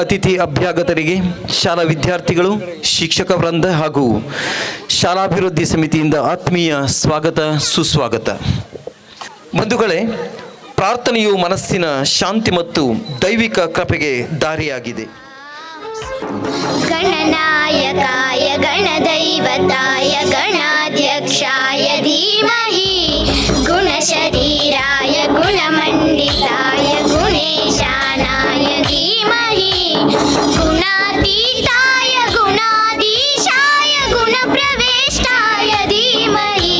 ಅತಿಥಿ ಅಭ್ಯಾಗತರಿಗೆ, ಶಾಲಾ ವಿದ್ಯಾರ್ಥಿಗಳು, ಶಿಕ್ಷಕ ವೃಂದ ಹಾಗೂ ಶಾಲಾಭಿವೃದ್ಧಿ ಸಮಿತಿಯಿಂದ ಆತ್ಮೀಯ ಸ್ವಾಗತ ಸುಸ್ವಾಗತ. ಬಂಧುಗಳೇ, ಪ್ರಾರ್ಥನೆಯು ಮನಸ್ಸಿನ ಶಾಂತಿ ಮತ್ತು ದೈವಿಕ ಕೃಪೆಗೆ ದಾರಿಯಾಗಿದೆ. ಗಣನಾಯಕಾಯ ಗಣದೈವತಾಯ ಗಣಾಧ್ಯಕ್ಷಾಯ ಧೀಮಹಿ ಗುಣಶರೀರಾಯ ಗುಣಮಂಡಿತಾಯ ಗುಣೇಶಾನಾಯ ಧೀಮಹಿ ಗುಣಾತೀತಾಯ ಗುಣಾಧೀಶಾಯ ಗುಣಪ್ರವೇಷ್ಟಾಯ ಧೀಮಹಿ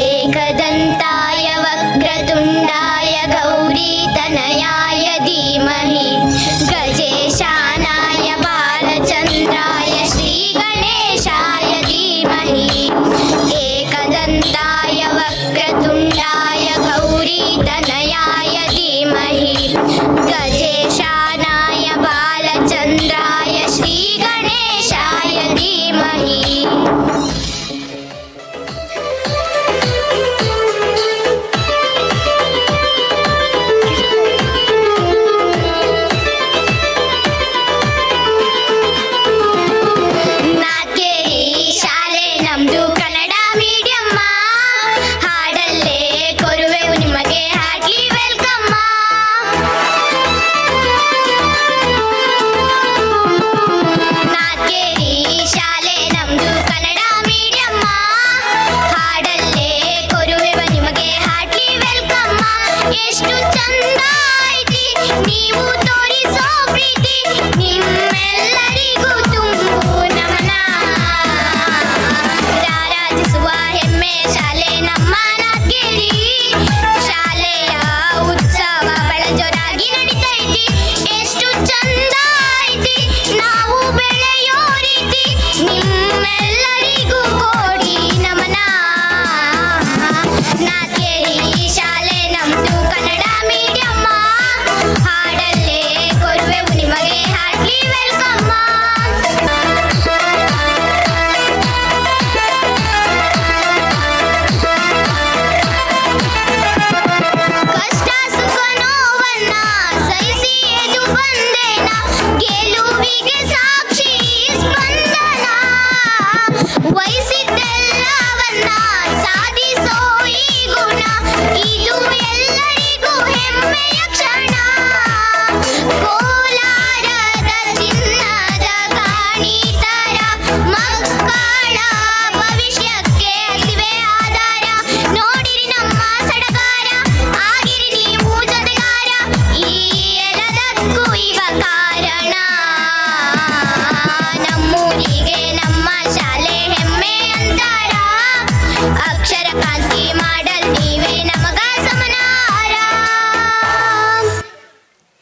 ಏಕದಂತಾಯ ವಕ್ರತುಂಡಾಯ ಗೌರೀತನಯಾಯ ಧೀಮಹಿ ಗಜೇಶಾನಾಯ ಬಾಲಚಂದ್ರಾಯ ಶ್ರೀಗಣೇಶಾಯ ಧೀಮಹಿ ಏಕದಂತಾಯ ವಕ್ರತುಂಡಾಯ ಗೌರೀತನಯಾಯ ಧೀಮಹಿ ಗಜೇಶಾನಾಯ ಬಾಲಚಂದ್ರಾಯ ಶ್ರೀಗಣೇಶಾಯ ಧೀಮಹಿ.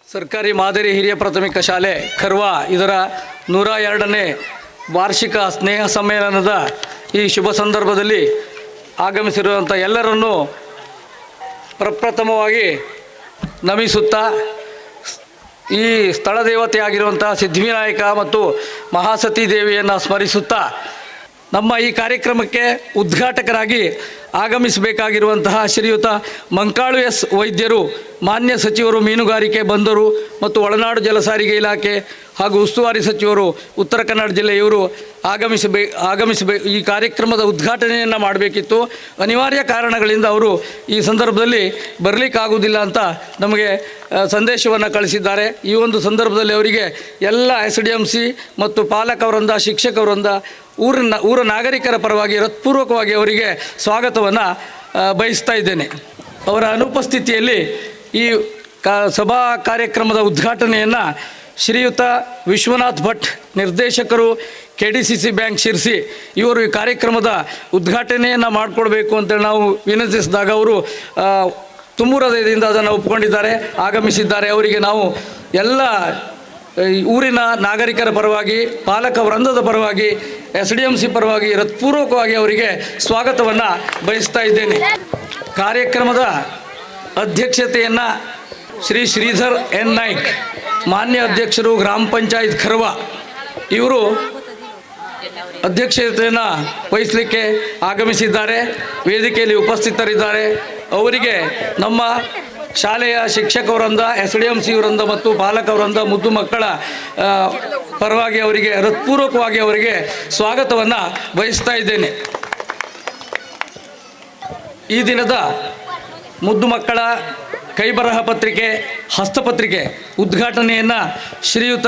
ಸರ್ಕಾರಿ ಮಾದರಿ ಹಿರಿಯ ಪ್ರಾಥಮಿಕ ಶಾಲೆ ಖರ್ವಾ ಇದರ 102ನೇ ವಾರ್ಷಿಕ ಸ್ನೇಹ ಸಮ್ಮೇಳನದ ಈ ಶುಭ ಸಂದರ್ಭದಲ್ಲಿ ಆಗಮಿಸಿರುವಂಥ ಎಲ್ಲರನ್ನೂ ಪ್ರಪ್ರಥಮವಾಗಿ ನಮಿಸುತ್ತಾ ಈ ಸ್ಥಳ ದೇವತೆಯಾಗಿರುವಂಥ ಸಿದ್ಧಿವಿನಾಯಕ ಮತ್ತು ಮಹಾಸತಿ ದೇವಿಯನ್ನು ಸ್ಮರಿಸುತ್ತಾ ನಮ್ಮ ಈ ಕಾರ್ಯಕ್ರಮಕ್ಕೆ ಉದ್ಘಾಟಕರಾಗಿ ಆಗಮಿಸಬೇಕಾಗಿರುವಂತಹ ಶ್ರೀಯುತ ಮಂಕಾಳು ಎಸ್ ವೈದ್ಯರು, ಮಾನ್ಯ ಸಚಿವರು ಮೀನುಗಾರಿಕೆ, ಬಂದರು ಮತ್ತು ಒಳನಾಡು ಜಲಸಾರಿಗೆ ಇಲಾಖೆ ಹಾಗೂ ಉಸ್ತುವಾರಿ ಸಚಿವರು ಉತ್ತರ ಕನ್ನಡ ಜಿಲ್ಲೆಯವರು ಈ ಕಾರ್ಯಕ್ರಮದ ಉದ್ಘಾಟನೆಯನ್ನು ಮಾಡಬೇಕಿತ್ತು. ಅನಿವಾರ್ಯ ಕಾರಣಗಳಿಂದ ಅವರು ಈ ಸಂದರ್ಭದಲ್ಲಿ ಬರಲಿಕ್ಕಾಗುವುದಿಲ್ಲ ಅಂತ ನಮಗೆ ಸಂದೇಶವನ್ನು ಕಳಿಸಿದ್ದಾರೆ. ಈ ಒಂದು ಸಂದರ್ಭದಲ್ಲಿ ಅವರಿಗೆ ಎಲ್ಲ SDMC ಮತ್ತು ಪಾಲಕ ವೃಂದ, ಶಿಕ್ಷಕ ವೃಂದ, ಊರ ನಾಗರಿಕರ ಪರವಾಗಿ ಹೃತ್ಪೂರ್ವಕವಾಗಿ ಅವರಿಗೆ ಸ್ವಾಗತವನ್ನು ಬಯಸ್ತಾ ಇದ್ದೇನೆ. ಅವರ ಅನುಪಸ್ಥಿತಿಯಲ್ಲಿ ಈ ಸಭಾ ಕಾರ್ಯಕ್ರಮದ ಉದ್ಘಾಟನೆಯನ್ನು ಶ್ರೀಯುತ ವಿಶ್ವನಾಥ್ ಭಟ್, ನಿರ್ದೇಶಕರು, KDCC ಬ್ಯಾಂಕ್ ಶಿರ್ಸಿ, ಇವರು ಈ ಕಾರ್ಯಕ್ರಮದ ಉದ್ಘಾಟನೆಯನ್ನು ಮಾಡಿಕೊಡ್ಬೇಕು ಅಂತೇಳಿ ನಾವು ವಿನಂತಿಸಿದಾಗ ಅವರು ತುಂಬು ಹೃದಯದಿಂದ ಅದನ್ನು ಒಪ್ಪಿಕೊಂಡಿದ್ದಾರೆ, ಆಗಮಿಸಿದ್ದಾರೆ. ಅವರಿಗೆ ನಾವು ಎಲ್ಲ ಊರಿನ ನಾಗರಿಕರ ಪರವಾಗಿ, ಪಾಲಕ ವೃಂದದ ಪರವಾಗಿ, SDMC ಪರವಾಗಿ ಹೃತ್ಪೂರ್ವಕವಾಗಿ ಅವರಿಗೆ ಸ್ವಾಗತವನ್ನು ಬಯಸ್ತಾ ಇದ್ದೇನೆ. ಕಾರ್ಯಕ್ರಮದ ಅಧ್ಯಕ್ಷತೆಯನ್ನು ಶ್ರೀ ಶ್ರೀಧರ್ N ನಾಯ್ಕ್, ಮಾನ್ಯ ಅಧ್ಯಕ್ಷರು, ಗ್ರಾಮ ಪಂಚಾಯತ್ ಖರ್ವಾ, ಇವರು ಅಧ್ಯಕ್ಷತೆಯನ್ನು ವಹಿಸಲಿಕ್ಕೆ ಆಗಮಿಸಿದ್ದಾರೆ, ವೇದಿಕೆಯಲ್ಲಿ ಉಪಸ್ಥಿತರಿದ್ದಾರೆ. ಅವರಿಗೆ ನಮ್ಮ ಶಾಲೆಯ ಶಿಕ್ಷಕವರಿಂದ SDMC ವೃಂದ ಮತ್ತು ಪಾಲಕ ವೃಂದ ಮುದ್ದು ಮಕ್ಕಳ ಪರವಾಗಿ ಅವರಿಗೆ ಹೃತ್ಪೂರ್ವಕವಾಗಿ ಅವರಿಗೆ ಸ್ವಾಗತವನ್ನು ಬಯಸ್ತಾ ಇದ್ದೇನೆ. ಈ ದಿನದ ಮುದ್ದು ಮಕ್ಕಳ ಕೈಬರಹ ಪತ್ರಿಕೆ ಹಸ್ತಪತ್ರಿಕೆ ಉದ್ಘಾಟನೆಯನ್ನು ಶ್ರೀಯುತ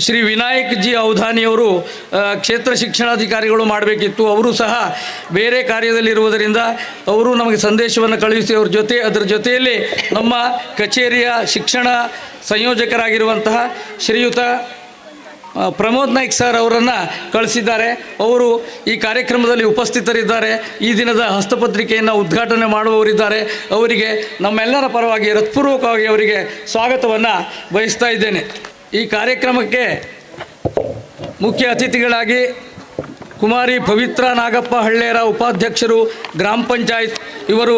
ಶ್ರೀ ವಿನಾಯಕ್ ಜಿ ಔಧಾನಿಯವರು ಕ್ಷೇತ್ರ ಶಿಕ್ಷಣಾಧಿಕಾರಿಗಳು ಮಾಡಬೇಕಿತ್ತು. ಅವರು ಸಹ ಬೇರೆ ಕಾರ್ಯದಲ್ಲಿರುವುದರಿಂದ ಅವರು ನಮಗೆ ಸಂದೇಶವನ್ನು ಕಳುಹಿಸಿ ಅದರ ಜೊತೆಯಲ್ಲಿ ನಮ್ಮ ಕಚೇರಿಯ ಶಿಕ್ಷಣ ಸಂಯೋಜಕರಾಗಿರುವಂತಹ ಶ್ರೀಯುತ ಪ್ರಮೋದ್ ನಾಯ್ಕ್ ಸರ್ ಅವರನ್ನು ಕಳಿಸಿದ್ದಾರೆ. ಅವರು ಈ ಕಾರ್ಯಕ್ರಮದಲ್ಲಿ ಉಪಸ್ಥಿತರಿದ್ದಾರೆ. ಈ ದಿನದ ಹಸ್ತಪತ್ರಿಕೆಯನ್ನು ಉದ್ಘಾಟನೆ ಮಾಡುವವರಿದ್ದಾರೆ. ಅವರಿಗೆ ನಮ್ಮೆಲ್ಲರ ಪರವಾಗಿ ಹೃತ್ಪೂರ್ವಕವಾಗಿ ಅವರಿಗೆ ಸ್ವಾಗತವನ್ನು ಬಯಸ್ತಾ ಇದ್ದೇನೆ. ಈ ಕಾರ್ಯಕ್ರಮಕ್ಕೆ ಮುಖ್ಯ ಅತಿಥಿಗಳಾಗಿ ಕುಮಾರಿ ಪವಿತ್ರ ನಾಗಪ್ಪ ಹಳ್ಳೇರ ಉಪಾಧ್ಯಕ್ಷರು ಗ್ರಾಮ ಪಂಚಾಯತ್ ಇವರು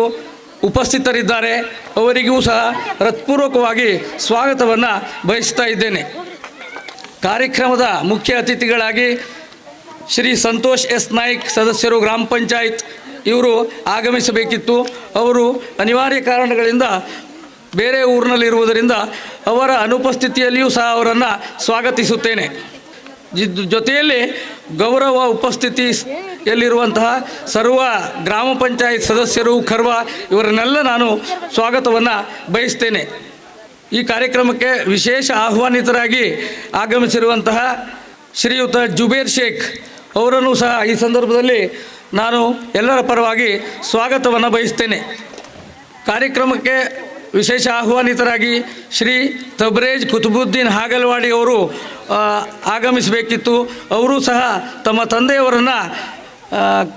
ಉಪಸ್ಥಿತರಿದ್ದಾರೆ. ಅವರಿಗೂ ಸಹ ಹೃತ್ಪೂರ್ವಕವಾಗಿ ಸ್ವಾಗತವನ್ನು ಬಯಸ್ತಾ ಇದ್ದೇನೆ. ಕಾರ್ಯಕ್ರಮದ ಮುಖ್ಯ ಅತಿಥಿಗಳಾಗಿ ಶ್ರೀ ಸಂತೋಷ್ ಎಸ್ ನಾಯ್ಕ್ ಸದಸ್ಯರು ಗ್ರಾಮ ಪಂಚಾಯತ್ ಇವರು ಆಗಮಿಸಬೇಕಿತ್ತು. ಅವರು ಅನಿವಾರ್ಯ ಕಾರಣಗಳಿಂದ ಬೇರೆ ಊರಿನಲ್ಲಿರುವುದರಿಂದ ಅವರ ಅನುಪಸ್ಥಿತಿಯಲ್ಲಿಯೂ ಸಹ ಅವರನ್ನು ಸ್ವಾಗತಿಸುತ್ತೇನೆ. ಜೊತೆಯಲ್ಲಿ ಗೌರವ ಉಪಸ್ಥಿತಿಯಲ್ಲಿರುವಂತಹ ಸರ್ವ ಗ್ರಾಮ ಪಂಚಾಯತ್ ಸದಸ್ಯರು ಖರ್ವ ಇವರನ್ನೆಲ್ಲ ನಾನು ಸ್ವಾಗತವನ್ನು ಬಯಸ್ತೇನೆ. ಈ ಕಾರ್ಯಕ್ರಮಕ್ಕೆ ವಿಶೇಷ ಆಹ್ವಾನಿತರಾಗಿ ಆಗಮಿಸಿರುವಂತಹ ಶ್ರೀಯುತ ಜುಬೇರ್ ಶೇಖ್ ಅವರನ್ನು ಸಹ ಈ ಸಂದರ್ಭದಲ್ಲಿ ನಾನು ಎಲ್ಲರ ಪರವಾಗಿ ಸ್ವಾಗತವನ್ನು ಬಯಸ್ತೇನೆ. ಕಾರ್ಯಕ್ರಮಕ್ಕೆ ವಿಶೇಷ ಆಹ್ವಾನಿತರಾಗಿ ಶ್ರೀ ತಬ್ರೇಜ್ ಕುತುಬುದ್ದೀನ್ ಹಾಗಲ್ವಾಡಿ ಅವರು ಆಗಮಿಸಬೇಕಿತ್ತು. ಅವರು ಸಹ ತಮ್ಮ ತಂದೆಯವರನ್ನು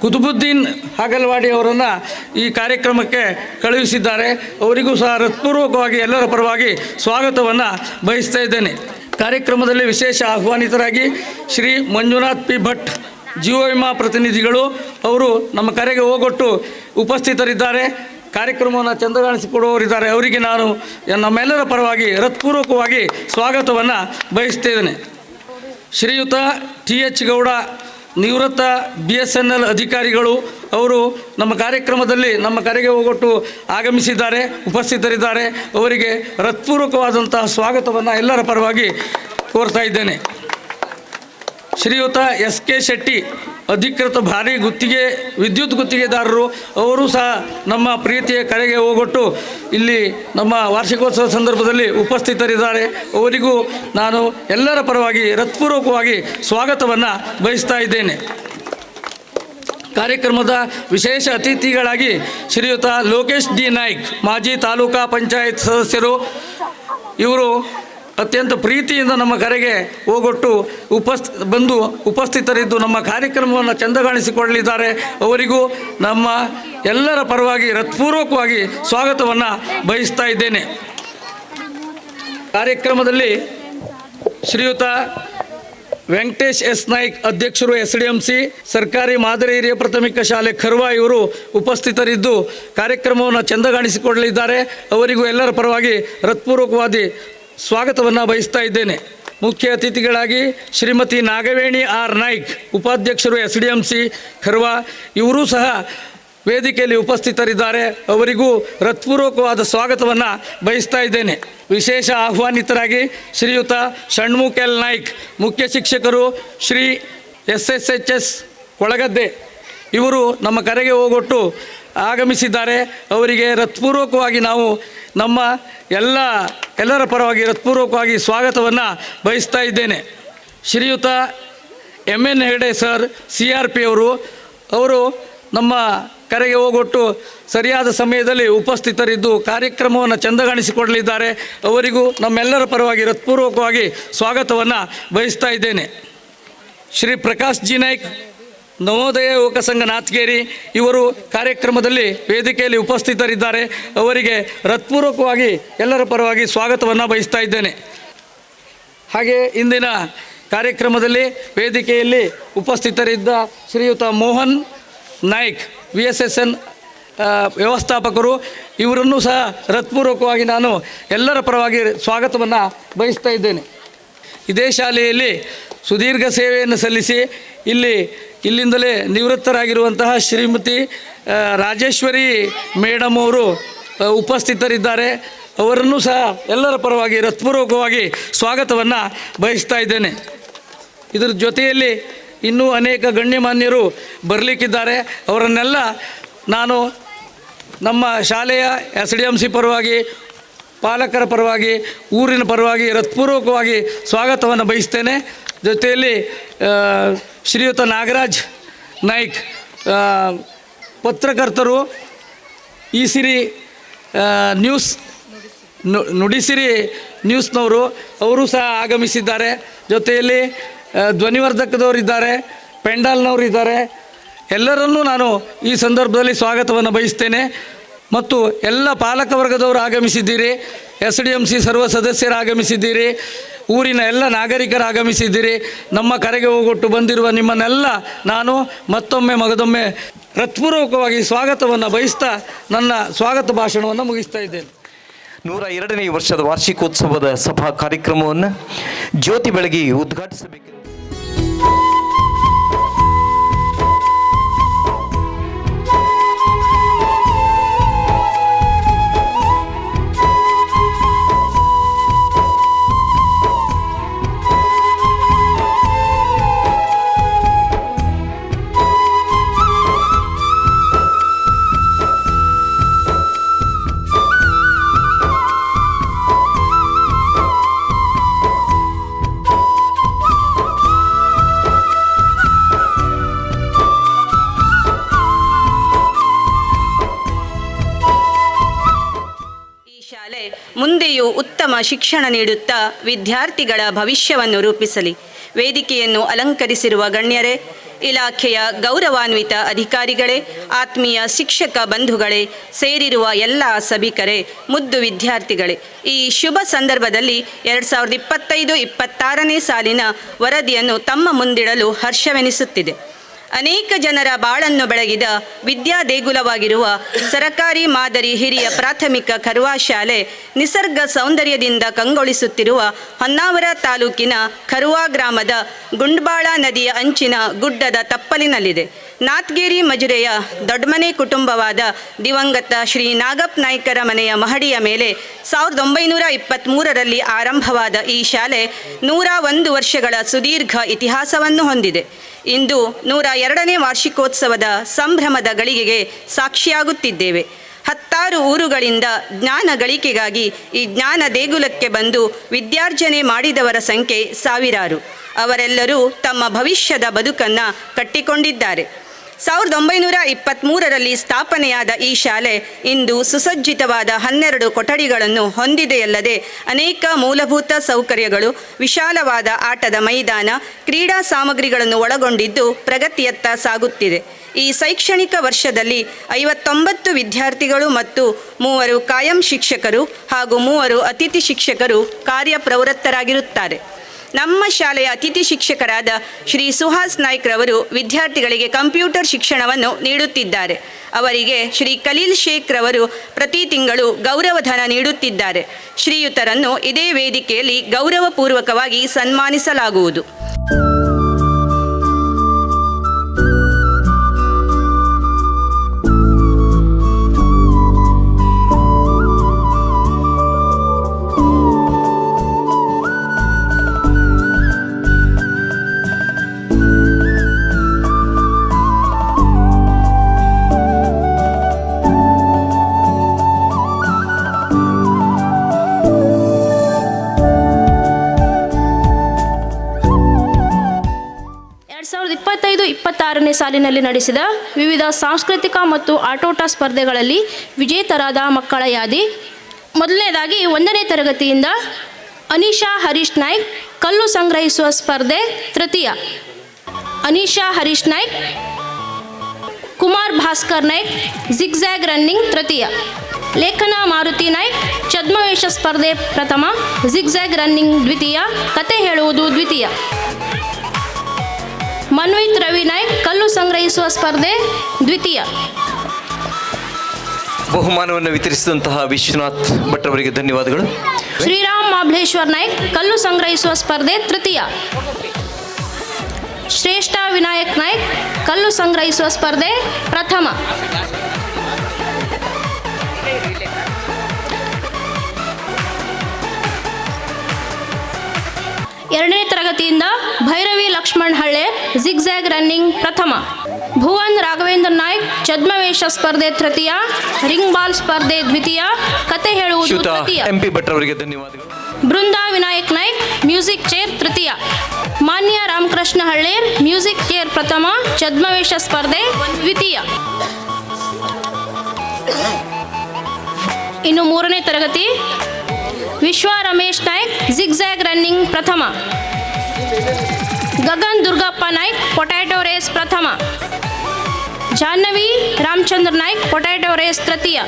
ಕುತುಬುದ್ದೀನ್ ಹಾಗಲ್ವಾಡಿ ಅವರನ್ನು ಈ ಕಾರ್ಯಕ್ರಮಕ್ಕೆ ಕಳುಹಿಸಿದ್ದಾರೆ. ಅವರಿಗೂ ಸಹ ಹೃತ್ಪೂರ್ವಕವಾಗಿ ಎಲ್ಲರ ಪರವಾಗಿ ಸ್ವಾಗತವನ್ನು ಬಯಸ್ತಾ ಇದ್ದೇನೆ. ಕಾರ್ಯಕ್ರಮದಲ್ಲಿ ವಿಶೇಷ ಆಹ್ವಾನಿತರಾಗಿ ಶ್ರೀ ಮಂಜುನಾಥ್ ಪಿ ಭಟ್ ಜೀವ ವಿಮಾ ಪ್ರತಿನಿಧಿಗಳು ಅವರು ನಮ್ಮ ಕರೆಗೆ ಹೋಗೊಟ್ಟು ಉಪಸ್ಥಿತರಿದ್ದಾರೆ. ಕಾರ್ಯಕ್ರಮವನ್ನು ಚಂದಗಾಣಿಸಿಕೊಡುವವರಿದ್ದಾರೆ. ಅವರಿಗೆ ನಾನು ನಮ್ಮೆಲ್ಲರ ಪರವಾಗಿ ಹೃತ್ಪೂರ್ವಕವಾಗಿ ಸ್ವಾಗತವನ್ನು ಬಯಸ್ತೇನೆ. ಶ್ರೀಯುತ TH ಗೌಡ ನಿವೃತ್ತ BSNL ಅಧಿಕಾರಿಗಳು ಅವರು ನಮ್ಮ ಕಾರ್ಯಕ್ರಮದಲ್ಲಿ ನಮ್ಮ ಕರೆಗೆ ಹೋಗೊಟ್ಟು ಆಗಮಿಸಿದ್ದಾರೆ, ಉಪಸ್ಥಿತರಿದ್ದಾರೆ. ಅವರಿಗೆ ಹೃತ್ಪೂರ್ವಕವಾದಂತಹ ಸ್ವಾಗತವನ್ನು ಎಲ್ಲರ ಪರವಾಗಿ ಕೋರ್ತಾ ಇದ್ದೇನೆ. ಶ್ರೀಯುತ SK ಶೆಟ್ಟಿ ಅಧಿಕೃತ ಭಾರಿ ವಿದ್ಯುತ್ ಗುತ್ತಿಗೆದಾರರು ಅವರು ಸಹ ನಮ್ಮ ಪ್ರೀತಿಯ ಕರೆಗೆ ಹೋಗೊಟ್ಟು ಇಲ್ಲಿ ನಮ್ಮ ವಾರ್ಷಿಕೋತ್ಸವ ಸಂದರ್ಭದಲ್ಲಿ ಉಪಸ್ಥಿತರಿದ್ದಾರೆ. ಅವರಿಗೂ ನಾನು ಎಲ್ಲರ ಪರವಾಗಿ ಹೃತ್ಪೂರ್ವಕವಾಗಿ ಸ್ವಾಗತವನ್ನು ಬಯಸ್ತಾ ಇದ್ದೇನೆ. ಕಾರ್ಯಕ್ರಮದ ವಿಶೇಷ ಅತಿಥಿಗಳಾಗಿ ಶ್ರೀಯುತ ಲೋಕೇಶ್ D ನಾಯ್ಕ್ ಮಾಜಿ ತಾಲೂಕಾ ಪಂಚಾಯತ್ ಸದಸ್ಯರು ಇವರು ಅತ್ಯಂತ ಪ್ರೀತಿಯಿಂದ ನಮ್ಮ ಕರೆಗೆ ಹೋಗೊಟ್ಟು ಬಂದು ಉಪಸ್ಥಿತರಿದ್ದು ನಮ್ಮ ಕಾರ್ಯಕ್ರಮವನ್ನು ಚಂದಗಾಣಿಸಿಕೊಳ್ಳಲಿದ್ದಾರೆ. ಅವರಿಗೂ ನಮ್ಮ ಎಲ್ಲರ ಪರವಾಗಿ ಹೃತ್ಪೂರ್ವಕವಾಗಿ ಸ್ವಾಗತವನ್ನು ಬಯಸ್ತಾ ಇದ್ದೇನೆ. ಕಾರ್ಯಕ್ರಮದಲ್ಲಿ ಶ್ರೀಯುತ ವೆಂಕಟೇಶ್ ಎಸ್ ನಾಯ್ಕ್ ಅಧ್ಯಕ್ಷರು SDMC ಸರ್ಕಾರಿ ಮಾದರಿ ಹಿರಿಯ ಪ್ರಾಥಮಿಕ ಶಾಲೆ ಖರ್ವ ಇವರು ಉಪಸ್ಥಿತರಿದ್ದು ಕಾರ್ಯಕ್ರಮವನ್ನು ಚಂದಗಾಣಿಸಿಕೊಳ್ಳಲಿದ್ದಾರೆ. ಅವರಿಗೂ ಎಲ್ಲರ ಪರವಾಗಿ ಹೃತ್ಪೂರ್ವಕವಾದ ಸ್ವಾಗತವನ್ನು ಬಯಸ್ತಾ ಇದ್ದೇನೆ. ಮುಖ್ಯ ಅತಿಥಿಗಳಾಗಿ ಶ್ರೀಮತಿ ನಾಗವೇಣಿ ಆರ್ ನಾಯ್ಕ್ ಉಪಾಧ್ಯಕ್ಷರು SDMC ಖರ್ವ ಇವರು ಸಹ ವೇದಿಕೆಯಲ್ಲಿ ಉಪಸ್ಥಿತರಿದ್ದಾರೆ. ಅವರಿಗೂ ಹೃತ್ಪೂರ್ವಕವಾದ ಸ್ವಾಗತವನ್ನು ಬಯಸ್ತಾ ಇದ್ದೇನೆ. ವಿಶೇಷ ಆಹ್ವಾನಿತರಾಗಿ ಶ್ರೀಯುತ ಷಣ್ಮುಖ್ ಎಲ್ ನಾಯ್ಕ್ ಮುಖ್ಯ ಶಿಕ್ಷಕರು ಶ್ರೀ SSHS ಕೊಳಗದ್ದೆ ಇವರು ನಮ್ಮ ಕರೆಗೆ ಹೋಗೊಟ್ಟು ಆಗಮಿಸಿದ್ದಾರೆ. ಅವರಿಗೆ ಹೃತ್ಪೂರ್ವಕವಾಗಿ ನಾವು ನಮ್ಮ ಎಲ್ಲರ ಪರವಾಗಿ ಹೃತ್ಪೂರ್ವಕವಾಗಿ ಸ್ವಾಗತವನ್ನು ಬಯಸ್ತಾ ಇದ್ದೇನೆ. ಶ್ರೀಯುತ MN ಹೆಗಡೆ ಸರ್ CRP ಅವರು ನಮ್ಮ ಕರೆಗೆ ಹೋಗೊಟ್ಟು ಸರಿಯಾದ ಸಮಯದಲ್ಲಿ ಉಪಸ್ಥಿತರಿದ್ದು ಕಾರ್ಯಕ್ರಮವನ್ನು ಚಂದಗಾಣಿಸಿಕೊಡಲಿದ್ದಾರೆ. ಅವರಿಗೂ ನಮ್ಮೆಲ್ಲರ ಪರವಾಗಿ ಹೃತ್ಪೂರ್ವಕವಾಗಿ ಸ್ವಾಗತವನ್ನು ಬಯಸ್ತಾ ಇದ್ದೇನೆ. ಶ್ರೀ ಪ್ರಕಾಶ್ G ನಾಯ್ಕ್ ನವೋದಯ ಯುವಕ ಸಂಘ ನಾಥಗೇರಿ ಇವರು ಕಾರ್ಯಕ್ರಮದಲ್ಲಿ ವೇದಿಕೆಯಲ್ಲಿ ಉಪಸ್ಥಿತರಿದ್ದಾರೆ. ಅವರಿಗೆ ಹೃತ್ಪೂರ್ವಕವಾಗಿ ಎಲ್ಲರ ಪರವಾಗಿ ಸ್ವಾಗತವನ್ನು ಬಯಸ್ತಾ ಇದ್ದೇನೆ. ಹಾಗೆ ಇಂದಿನ ಕಾರ್ಯಕ್ರಮದಲ್ಲಿ ವೇದಿಕೆಯಲ್ಲಿ ಉಪಸ್ಥಿತರಿದ್ದ ಶ್ರೀಯುತ ಮೋಹನ್ ನಾಯ್ಕ್ VSSN ವ್ಯವಸ್ಥಾಪಕರು ಇವರನ್ನು ಸಹ ಹೃತ್ಪೂರ್ವಕವಾಗಿ ನಾನು ಎಲ್ಲರ ಪರವಾಗಿ ಸ್ವಾಗತವನ್ನು ಬಯಸ್ತಾ ಇದ್ದೇನೆ. ಇದೇ ಶಾಲೆಯಲ್ಲಿ ಸುದೀರ್ಘ ಸೇವೆಯನ್ನು ಸಲ್ಲಿಸಿ ಇಲ್ಲಿಂದಲೇ ನಿವೃತ್ತರಾಗಿರುವಂತಹ ಶ್ರೀಮತಿ ರಾಜೇಶ್ವರಿ ಮೇಡಮ್ ಅವರು ಉಪಸ್ಥಿತರಿದ್ದಾರೆ. ಅವರನ್ನು ಸಹ ಎಲ್ಲರ ಪರವಾಗಿ ಹೃತ್ಪೂರ್ವಕವಾಗಿ ಸ್ವಾಗತವನ್ನು ಬಯಸ್ತಾ ಇದ್ದೇನೆ. ಇದರ ಜೊತೆಯಲ್ಲಿ ಇನ್ನೂ ಅನೇಕ ಗಣ್ಯಮಾನ್ಯರು ಬರಲಿಕ್ಕಿದ್ದಾರೆ. ಅವರನ್ನೆಲ್ಲ ನಾನು ನಮ್ಮ ಶಾಲೆಯ SDMC ಪರವಾಗಿ, ಪಾಲಕರ ಪರವಾಗಿ, ಊರಿನ ಪರವಾಗಿ ಹೃತ್ಪೂರ್ವಕವಾಗಿ ಸ್ವಾಗತವನ್ನು ಬಯಸ್ತೇನೆ. ಜೊತೆಯಲ್ಲಿ ಶ್ರೀಯುತ ನಾಗರಾಜ್ ನಾಯ್ಕ್ ಪತ್ರಕರ್ತರು, ಈ ಸಿರಿ ನ್ಯೂಸ್ ನುಡಿಸಿರಿ ನ್ಯೂಸ್ನವರು, ಅವರು ಸಹ ಆಗಮಿಸಿದ್ದಾರೆ. ಜೊತೆಯಲ್ಲಿ ಧ್ವನಿವರ್ಧಕದವರಿದ್ದಾರೆ, ಪೆಂಡಾಲ್ನವರು ಇದ್ದಾರೆ. ಎಲ್ಲರನ್ನೂ ನಾನು ಈ ಸಂದರ್ಭದಲ್ಲಿ ಸ್ವಾಗತವನ್ನು ಬಯಸ್ತೇನೆ. ಮತ್ತು ಎಲ್ಲ ಪಾಲಕ ವರ್ಗದವರು ಆಗಮಿಸಿದ್ದೀರಿ, SDMC ಸರ್ವ ಸದಸ್ಯರು ಆಗಮಿಸಿದ್ದೀರಿ, ಊರಿನ ಎಲ್ಲ ನಾಗರಿಕರು ಆಗಮಿಸಿದ್ದೀರಿ. ನಮ್ಮ ಕರೆಗೆ ಹೋಗೊಟ್ಟು ಬಂದಿರುವ ನಿಮ್ಮನ್ನೆಲ್ಲ ನಾನು ಮತ್ತೊಮ್ಮೆ ಮಗದೊಮ್ಮೆ ಹೃತ್ಪೂರ್ವಕವಾಗಿ ಸ್ವಾಗತವನ್ನು ಬಯಸ್ತಾ ನನ್ನ ಸ್ವಾಗತ ಭಾಷಣವನ್ನು ಮುಗಿಸ್ತಾ ಇದ್ದೇನೆ. 102ನೇ ವರ್ಷದ ವಾರ್ಷಿಕೋತ್ಸವದ ಸಭಾ ಕಾರ್ಯಕ್ರಮವನ್ನು ಜ್ಯೋತಿ ಬೆಳಗಿ ಉದ್ಘಾಟಿಸಬೇಕು. ಮುಂದೆಯೂ ಉತ್ತಮ ಶಿಕ್ಷಣ ನೀಡುತ್ತಾ ವಿದ್ಯಾರ್ಥಿಗಳ ಭವಿಷ್ಯವನ್ನು ರೂಪಿಸಲಿ. ವೇದಿಕೆಯನ್ನು ಅಲಂಕರಿಸಿರುವ ಗಣ್ಯರೇ, ಇಲಾಖೆಯ ಗೌರವಾನ್ವಿತ ಅಧಿಕಾರಿಗಳೇ, ಆತ್ಮೀಯ ಶಿಕ್ಷಕ ಬಂಧುಗಳೇ, ಸೇರಿರುವ ಎಲ್ಲ ಸಭಿಕರೇ, ಮುದ್ದು ವಿದ್ಯಾರ್ಥಿಗಳೇ, ಈ ಶುಭ ಸಂದರ್ಭದಲ್ಲಿ 2025-26ನೇ ಸಾಲಿನ ವರದಿಯನ್ನು ತಮ್ಮ ಮುಂದಿಡಲು ಹರ್ಷವೆನಿಸುತ್ತಿದೆ. ಅನೇಕ ಜನರ ಬಾಳನ್ನು ಬೆಳಗಿದ ವಿದ್ಯಾ ದೇಗುಲವಾಗಿರುವ ಸರಕಾರಿ ಮಾದರಿ ಹಿರಿಯ ಪ್ರಾಥಮಿಕ ಕರ್ವಾ ಶಾಲೆ ನಿಸರ್ಗ ಸೌಂದರ್ಯದಿಂದ ಕಂಗೊಳಿಸುತ್ತಿರುವ ಹೊನ್ನಾವರ ತಾಲೂಕಿನ ಕರ್ವಾ ಗ್ರಾಮದ ಗುಂಡ್ಬಾಳ ನದಿಯ ಅಂಚಿನ ಗುಡ್ಡದ ತಪ್ಪಲಿನಲ್ಲಿದೆ. ನಾತ್ಗೇರಿ ಮಜುರೆಯ ದೊಡ್ಡಮನೆ ಕುಟುಂಬವಾದ ದಿವಂಗತ ಶ್ರೀ ನಾಗಪ್ಪ ನಾಯ್ಕರ ಮನೆಯ ಮಹಡಿಯ ಮೇಲೆ 1923ರಲ್ಲಿ ಆರಂಭವಾದ ಈ ಶಾಲೆ 101 ವರ್ಷಗಳ ಸುದೀರ್ಘ ಇತಿಹಾಸವನ್ನು ಹೊಂದಿದೆ. ಇಂದು 102ನೇ ವಾರ್ಷಿಕೋತ್ಸವದ ಸಂಭ್ರಮದ ಗಳಿಗೆಗೆ ಸಾಕ್ಷಿಯಾಗುತ್ತಿದ್ದೇವೆ. 10 ಊರುಗಳಿಂದ ಜ್ಞಾನ ಗಳಿಕೆಗಾಗಿ ಈ ಜ್ಞಾನ ದೇಗುಲಕ್ಕೆ ಬಂದು ವಿದ್ಯಾರ್ಜನೆ ಮಾಡಿದವರ ಸಂಖ್ಯೆ ಸಾವಿರಾರು. ಅವರೆಲ್ಲರೂ ತಮ್ಮ ಭವಿಷ್ಯದ ಬದುಕನ್ನು ಕಟ್ಟಿಕೊಂಡಿದ್ದಾರೆ. 1923ರಲ್ಲಿ ಸ್ಥಾಪನೆಯಾದ ಈ ಶಾಲೆ ಇಂದು ಸುಸಜ್ಜಿತವಾದ 12 ಕೊಠಡಿಗಳನ್ನು ಹೊಂದಿದೆಯಲ್ಲದೆ ಅನೇಕ ಮೂಲಭೂತ ಸೌಕರ್ಯಗಳು, ವಿಶಾಲವಾದ ಆಟದ ಮೈದಾನ, ಕ್ರೀಡಾ ಸಾಮಗ್ರಿಗಳನ್ನು ಒಳಗೊಂಡಿದ್ದು ಪ್ರಗತಿಯತ್ತ ಸಾಗುತ್ತಿದೆ. ಈ ಶೈಕ್ಷಣಿಕ ವರ್ಷದಲ್ಲಿ 59 ವಿದ್ಯಾರ್ಥಿಗಳು ಮತ್ತು 3 ಕಾಯಂ ಶಿಕ್ಷಕರು ಹಾಗೂ 3 ಅತಿಥಿ ಶಿಕ್ಷಕರು ಕಾರ್ಯಪ್ರವೃತ್ತರಾಗಿರುತ್ತಾರೆ. ನಮ್ಮ ಶಾಲೆಯ ಅತಿಥಿ ಶಿಕ್ಷಕರಾದ ಶ್ರೀ ಸುಹಾಸ್ ನಾಯ್ಕ್ ರವರು ವಿದ್ಯಾರ್ಥಿಗಳಿಗೆ ಕಂಪ್ಯೂಟರ್ ಶಿಕ್ಷಣವನ್ನು ನೀಡುತ್ತಿದ್ದಾರೆ. ಅವರಿಗೆ ಶ್ರೀ ಖಲೀಲ್ ಶೇಖ್ ರವರು ಪ್ರತಿ ತಿಂಗಳು ಗೌರವಧನ ನೀಡುತ್ತಿದ್ದಾರೆ. ಶ್ರೀಯುತರನ್ನು ಇದೇ ವೇದಿಕೆಯಲ್ಲಿ ಗೌರವಪೂರ್ವಕವಾಗಿ ಸನ್ಮಾನಿಸಲಾಗುವುದು. ಸಾಲಿನಲ್ಲಿ ನಡೆಸಿದ ವಿವಿಧ ಸಾಂಸ್ಕೃತಿಕ ಮತ್ತು ಆಟೋಟ ಸ್ಪರ್ಧೆಗಳಲ್ಲಿ ವಿಜೇತರಾದ ಮಕ್ಕಳ ಯಾದಿ. ಮೊದಲನೇದಾಗಿ 1ನೇ ತರಗತಿಯಿಂದ ಅನಿಶಾ ಹರೀಶ್ ನಾಯ್ಕ್ ಕಲ್ಲು ಸಂಗ್ರಹಿಸುವ ಸ್ಪರ್ಧೆ ತೃತೀಯ, ಅನಿಶಾ ಹರೀಶ್ ನಾಯ್ಕ್. ಕುಮಾರ್ ಭಾಸ್ಕರ್ ನಾಯ್ಕ್ ಜಿಗ್ಜ್ಯಾಗ್ ರನ್ನಿಂಗ್ ತೃತೀಯ. ಲೇಖನ ಮಾರುತಿ ನಾಯ್ಕ್ ಛದ್ಮವೇಷ ಸ್ಪರ್ಧೆ ಪ್ರಥಮ, ಜಿಗ್ಜ್ಯಾಗ್ ರನ್ನಿಂಗ್ ದ್ವಿತೀಯ, ಕತೆ ಹೇಳುವುದು ದ್ವಿತೀಯ. ಮನ್ವಿತ್ ರವಿ ನಾಯ್ಕ್ ಕಲ್ಲು ಸಂಗ್ರಹಿಸುವ ಸ್ಪರ್ಧೆ ದ್ವಿತೀಯ. ಬಹುಮಾನವನ್ನು ವಿತರಿಸಿದಂತಹ ವಿಶ್ವನಾಥ್ ಭಟ್ ಅವರಿಗೆ ಧನ್ಯವಾದಗಳು. ಶ್ರೀರಾಮ್ ಮಾಬ್ಲೇಶ್ವರ್ ನಾಯ್ಕ್ ಕಲ್ಲು ಸಂಗ್ರಹಿಸುವ ಸ್ಪರ್ಧೆ ತೃತೀಯ. ಶ್ರೇಷ್ಠ ವಿನಾಯಕ್ ನಾಯ್ಕ್ ಕಲ್ಲು ಸಂಗ್ರಹಿಸುವ ಸ್ಪರ್ಧೆ ಪ್ರಥಮ. 2ನೇ ತರಗತಿಯಿಂದ ಭೈರವಿ ಲಕ್ಷ್ಮಣ್ ಹಳ್ಳೆ ಜಿಗ್ಜ್ಯಾಗ್ ರನ್ನಿಂಗ್ ಪ್ರಥಮ. ಭುವನ್ ರಾಘವೇಂದ್ರ ನಾಯ್ಕ್ ಛದ್ಮವೇಷ ಸ್ಪರ್ಧೆ ತೃತೀಯ, ರಿಂಗ್ ಬಾಲ್ ಸ್ಪರ್ಧೆ ದ್ವಿತೀಯ, ಕತೆ ಹೇಳುವುದು ಶ್ರೀಯುತ ತೃತೀಯ. MP ಭಟ್ ಅವರಿಗೆ ಧನ್ಯವಾದಗಳು. ಬೃಂದಾ ವಿನಾಯಕ್ ನಾಯ್ಕ್ ಮ್ಯೂಸಿಕ್ ಚೇರ್ ತೃತೀಯ. ಮಾನ್ಯ ರಾಮಕೃಷ್ಣ ಹಳ್ಳೇರ್ ಮ್ಯೂಸಿಕ್ ಚೇರ್ ಪ್ರಥಮ, ಛದ್ಮವೇಷ ಸ್ಪರ್ಧೆ ದ್ವಿತೀಯ. ಇನ್ನು 3ನೇ ತರಗತಿ ವಿಶ್ವ ರಮೇಶ್ ನಾಯ್ಕ್ ಜಿಗ್ಜ್ಯಾಗ್ ರನ್ನಿಂಗ್ ಪ್ರಥಮ. ಗಗನ್ ದುರ್ಗಪ್ಪ ನಾಯ್ಕ್ ಪೊಟ್ಯಾಟೊ ರೇಸ್ ಪ್ರಥಮ. ಜಾಹ್ನವಿ ರಾಮಚಂದ್ರ ನಾಯ್ಕ್ ಪೊಟ್ಯಾಟೊ ರೇಸ್ ತೃತೀಯ.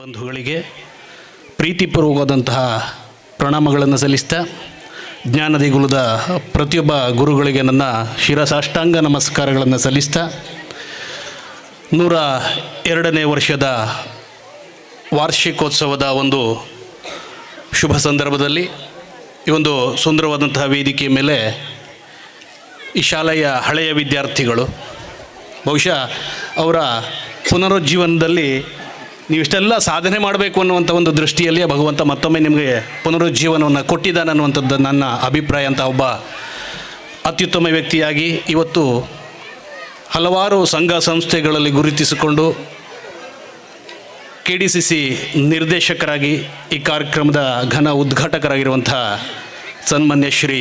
ಬಂಧುಗಳಿಗೆ ಪ್ರೀತಿಪೂರ್ವಕವಾದಂತಹ ಪ್ರಣಾಮಗಳನ್ನು ಸಲ್ಲಿಸ್ತಾ ಜ್ಞಾನದೇಗುಲದ ಪ್ರತಿಯೊಬ್ಬ ಗುರುಗಳಿಗೆ ನನ್ನ ಶಿರಸಾಷ್ಟಾಂಗ ನಮಸ್ಕಾರಗಳನ್ನು ಸಲ್ಲಿಸ್ತಾ 102ನೇ ವರ್ಷದ ವಾರ್ಷಿಕೋತ್ಸವದ ಒಂದು ಶುಭ ಸಂದರ್ಭದಲ್ಲಿ ಈ ಒಂದು ಸುಂದರವಾದಂತಹ ವೇದಿಕೆಯ ಮೇಲೆ ಈ ಶಾಲೆಯ ಹಳೆಯ ವಿದ್ಯಾರ್ಥಿಗಳು ಬಹುಶಃ ಅವರ ಪುನರುಜ್ಜೀವನದಲ್ಲಿ ನೀವಿಷ್ಟೆಲ್ಲ ಸಾಧನೆ ಮಾಡಬೇಕು ಅನ್ನುವಂಥ ಒಂದು ದೃಷ್ಟಿಯಲ್ಲಿಯೇ ಭಗವಂತ ಮತ್ತೊಮ್ಮೆ ನಿಮಗೆ ಪುನರುಜ್ಜೀವನವನ್ನು ಕೊಟ್ಟಿದ್ದಾನೆ ಅನ್ನುವಂಥದ್ದು ನನ್ನ ಅಭಿಪ್ರಾಯ. ಅಂತ ಒಬ್ಬ ಅತ್ಯುತ್ತಮ ವ್ಯಕ್ತಿಯಾಗಿ ಇವತ್ತು ಹಲವಾರು ಸಂಘ ಸಂಸ್ಥೆಗಳಲ್ಲಿ ಗುರುತಿಸಿಕೊಂಡು KDCC ನಿರ್ದೇಶಕರಾಗಿ ಈ ಕಾರ್ಯಕ್ರಮದ ಘನ ಉದ್ಘಾಟಕರಾಗಿರುವಂಥ ಸನ್ಮಾನ್ಯ ಶ್ರೀ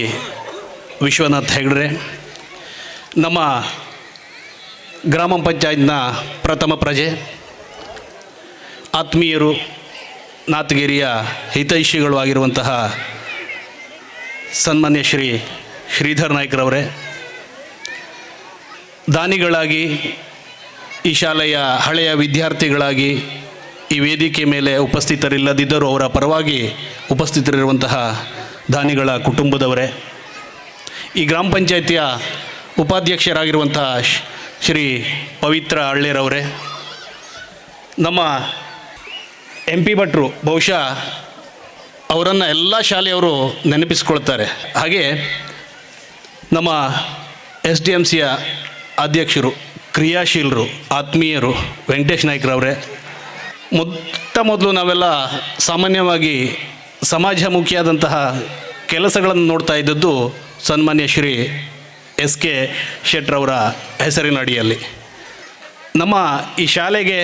ವಿಶ್ವನಾಥ್ ಹೆಗ್ಡೆ, ನಮ್ಮ ಗ್ರಾಮ ಪಂಚಾಯತ್ನ ಪ್ರಥಮ ಪ್ರಜೆ, ಆತ್ಮೀಯರು, ನಾತಗಿರಿಯ ಹಿತೈಷಿಗಳು ಆಗಿರುವಂತಹ ಸನ್ಮಾನ್ಯ ಶ್ರೀ ಶ್ರೀಧರ್ ನಾಯ್ಕರವರೇ, ದಾನಿಗಳಾಗಿ ಈ ಶಾಲೆಯ ಹಳೆಯ ವಿದ್ಯಾರ್ಥಿಗಳಾಗಿ ಈ ವೇದಿಕೆ ಮೇಲೆ ಉಪಸ್ಥಿತರಿಲ್ಲದಿದ್ದರೂ ಅವರ ಪರವಾಗಿ ಉಪಸ್ಥಿತರಿರುವಂತಹ ದಾನಿಗಳ ಕುಟುಂಬದವರೇ, ಈ ಗ್ರಾಮ ಪಂಚಾಯಿತಿಯ ಉಪಾಧ್ಯಕ್ಷರಾಗಿರುವಂಥ ಶ್ರೀ ಪವಿತ್ರ ಹಳ್ಳಿರವರೇ, ನಮ್ಮ MP ಭಟ್ರು, ಬಹುಶಃ ಅವರನ್ನು ಎಲ್ಲ ಶಾಲೆಯವರು ನೆನಪಿಸ್ಕೊಳ್ತಾರೆ. ಹಾಗೆ ನಮ್ಮ SDMCಯ ಅಧ್ಯಕ್ಷರು, ಕ್ರಿಯಾಶೀಲರು, ಆತ್ಮೀಯರು ವೆಂಕಟೇಶ್ ನಾಯ್ಕರವರೇ, ಮೊದಲು ನಾವೆಲ್ಲ ಸಾಮಾನ್ಯವಾಗಿ ಸಮಾಜಮುಖಿಯಾದಂತಹ ಕೆಲಸಗಳನ್ನು ನೋಡ್ತಾ ಇದ್ದದ್ದು ಸನ್ಮಾನ್ಯ ಶ್ರೀ SK ಶೆಟ್ರವರ ಹೆಸರಿನ ಅಡಿಯಲ್ಲಿ. ನಮ್ಮ ಈ ಶಾಲೆಗೆ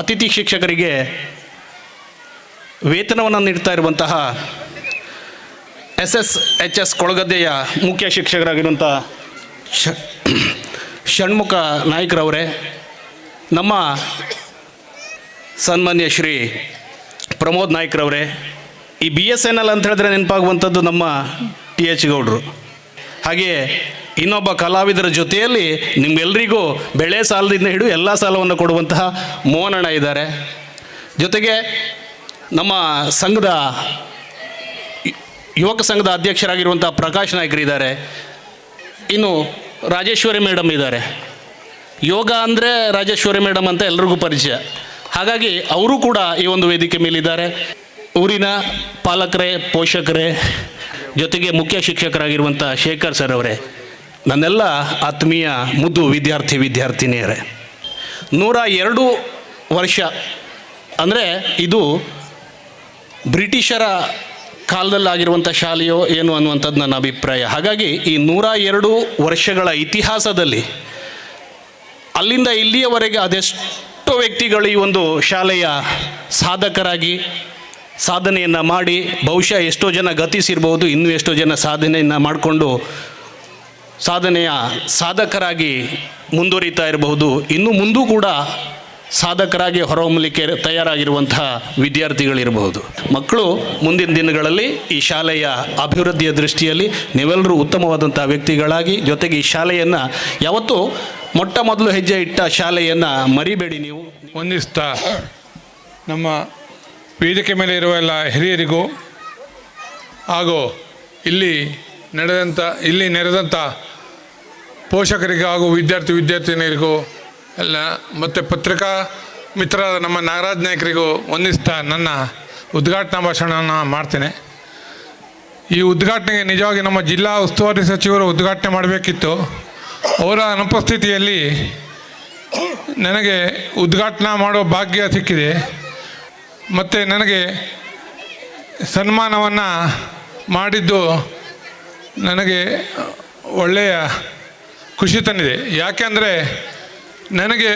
ಅತಿಥಿ ಶಿಕ್ಷಕರಿಗೆ ವೇತನವನ್ನು ನೀಡ್ತಾ ಇರುವಂತಹ SSHS ಕೊಳಗದ್ದೆಯ ಮುಖ್ಯ ಶಿಕ್ಷಕರಾಗಿರುವಂಥ ಷಣ್ಮುಖ ನಾಯ್ಕರವರೇ, ನಮ್ಮ ಸನ್ಮಾನ್ಯ ಶ್ರೀ ಪ್ರಮೋದ್ ನಾಯ್ಕರವರೇ, ಈ BSNL ಅಂತ ಹೇಳಿದ್ರೆ ನೆನಪಾಗುವಂಥದ್ದು ನಮ್ಮ TH ಗೌಡರು. ಹಾಗೆಯೇ ಇನ್ನೊಬ್ಬ ಕಲಾವಿದರ ಜೊತೆಯಲ್ಲಿ ನಿಮ್ಗೆಲ್ರಿಗೂ ಬೆಳೆ ಸಾಲದಿಂದ ಹಿಡಿದು ಎಲ್ಲ ಸಾಲವನ್ನು ಕೊಡುವಂತಹ ಮೋಹನಣ್ಣ ಇದ್ದಾರೆ. ಜೊತೆಗೆ ನಮ್ಮ ಸಂಘದ ಯುವಕ ಸಂಘದ ಅಧ್ಯಕ್ಷರಾಗಿರುವಂಥ ಪ್ರಕಾಶ್ ನಾಯ್ಕರಿದ್ದಾರೆ. ಇನ್ನು ರಾಜೇಶ್ವರಿ ಮೇಡಮ್ ಇದ್ದಾರೆ. ಯೋಗ ಅಂದರೆ ರಾಜೇಶ್ವರಿ ಮೇಡಮ್ ಅಂತ ಎಲ್ರಿಗೂ ಪರಿಚಯ. ಹಾಗಾಗಿ ಅವರು ಕೂಡ ಈ ಒಂದು ವೇದಿಕೆ ಮೇಲಿದ್ದಾರೆ. ಊರಿನ ಪಾಲಕರೇ, ಪೋಷಕರೇ, ಜೊತೆಗೆ ಮುಖ್ಯ ಶಿಕ್ಷಕರಾಗಿರುವಂಥ ಶೇಖರ್ ಸರ್ ಅವರೇ, ನನ್ನೆಲ್ಲ ಆತ್ಮೀಯ ಮುದ್ದು ವಿದ್ಯಾರ್ಥಿನಿಯರೇ, 102 ವರ್ಷ ಅಂದರೆ ಇದು ಬ್ರಿಟಿಷರ ಕಾಲದಲ್ಲಾಗಿರುವಂಥ ಶಾಲೆಯೋ ಏನು ಅನ್ನುವಂಥದ್ದು ನನ್ನ ಅಭಿಪ್ರಾಯ. ಹಾಗಾಗಿ ಈ 102 ವರ್ಷಗಳ ಇತಿಹಾಸದಲ್ಲಿ ಅಲ್ಲಿಂದ ಇಲ್ಲಿಯವರೆಗೆ ಅದೆಷ್ಟೋ ವ್ಯಕ್ತಿಗಳು ಈ ಒಂದು ಶಾಲೆಯ ಸಾಧಕರಾಗಿ ಸಾಧನೆಯನ್ನು ಮಾಡಿ, ಬಹುಶಃ ಎಷ್ಟೋ ಜನ ಗತಿಸಿರ್ಬೋದು, ಇನ್ನೂ ಎಷ್ಟೋ ಜನ ಸಾಧನೆಯನ್ನು ಮಾಡಿಕೊಂಡು ಸಾಧನೆಯ ಸಾಧಕರಾಗಿ ಮುಂದುವರಿತಾ ಇರಬಹುದು. ಇನ್ನು ಮುಂದೂ ಕೂಡ ಸಾಧಕರಾಗಿ ಹೊರಹೊಮ್ಮಲಿಕ್ಕೆ ತಯಾರಾಗಿರುವಂತಹ ವಿದ್ಯಾರ್ಥಿಗಳಿರಬಹುದು. ಮಕ್ಕಳು ಮುಂದಿನ ದಿನಗಳಲ್ಲಿ ಈ ಶಾಲೆಯ ಅಭಿವೃದ್ಧಿಯ ದೃಷ್ಟಿಯಲ್ಲಿ ನೀವೆಲ್ಲರೂ ಉತ್ತಮವಾದಂಥ ವ್ಯಕ್ತಿಗಳಾಗಿ, ಜೊತೆಗೆ ಈ ಶಾಲೆಯನ್ನು ಯಾವತ್ತೂ ಮೊಟ್ಟ ಮೊದಲು ಹೆಜ್ಜೆ ಇಟ್ಟ ಶಾಲೆಯನ್ನು ಮರಿಬೇಡಿ. ನೀವು ವಂದಿಸ್ತಾ ನಮ್ಮ ವೇದಿಕೆ ಮೇಲೆ ಇರುವ ಎಲ್ಲ ಹಿರಿಯರಿಗೂ ಹಾಗೂ ಇಲ್ಲಿ ನೆರೆದಂಥ ಪೋಷಕರಿಗೆ ಹಾಗೂ ವಿದ್ಯಾರ್ಥಿನಿಯರಿಗೂ ಎಲ್ಲ ಮತ್ತು ಪತ್ರಿಕಾ ಮಿತ್ರರಾದ ನಮ್ಮ ನಾಗರಾಜ್ ನಾಯ್ಕರಿಗೂ ವಂದಿಸ್ತಾ ನನ್ನ ಉದ್ಘಾಟನಾ ಭಾಷಣವನ್ನು ಮಾಡ್ತೇನೆ. ಈ ಉದ್ಘಾಟನೆಗೆ ನಿಜವಾಗಿ ನಮ್ಮ ಜಿಲ್ಲಾ ಉಸ್ತುವಾರಿ ಸಚಿವರು ಉದ್ಘಾಟನೆ ಮಾಡಬೇಕಿತ್ತು. ಅವರ ಅನುಪಸ್ಥಿತಿಯಲ್ಲಿ ನನಗೆ ಉದ್ಘಾಟನಾ ಮಾಡೋ ಭಾಗ್ಯ ಸಿಕ್ಕಿದೆ. ಮತ್ತು ನನಗೆ ಸನ್ಮಾನವನ್ನು ಮಾಡಿದ್ದು ನನಗೆ ಒಳ್ಳೆಯ ಖುಷಿ ತಂದಿದೆ. ಯಾಕೆಂದರೆ ನನಗೆ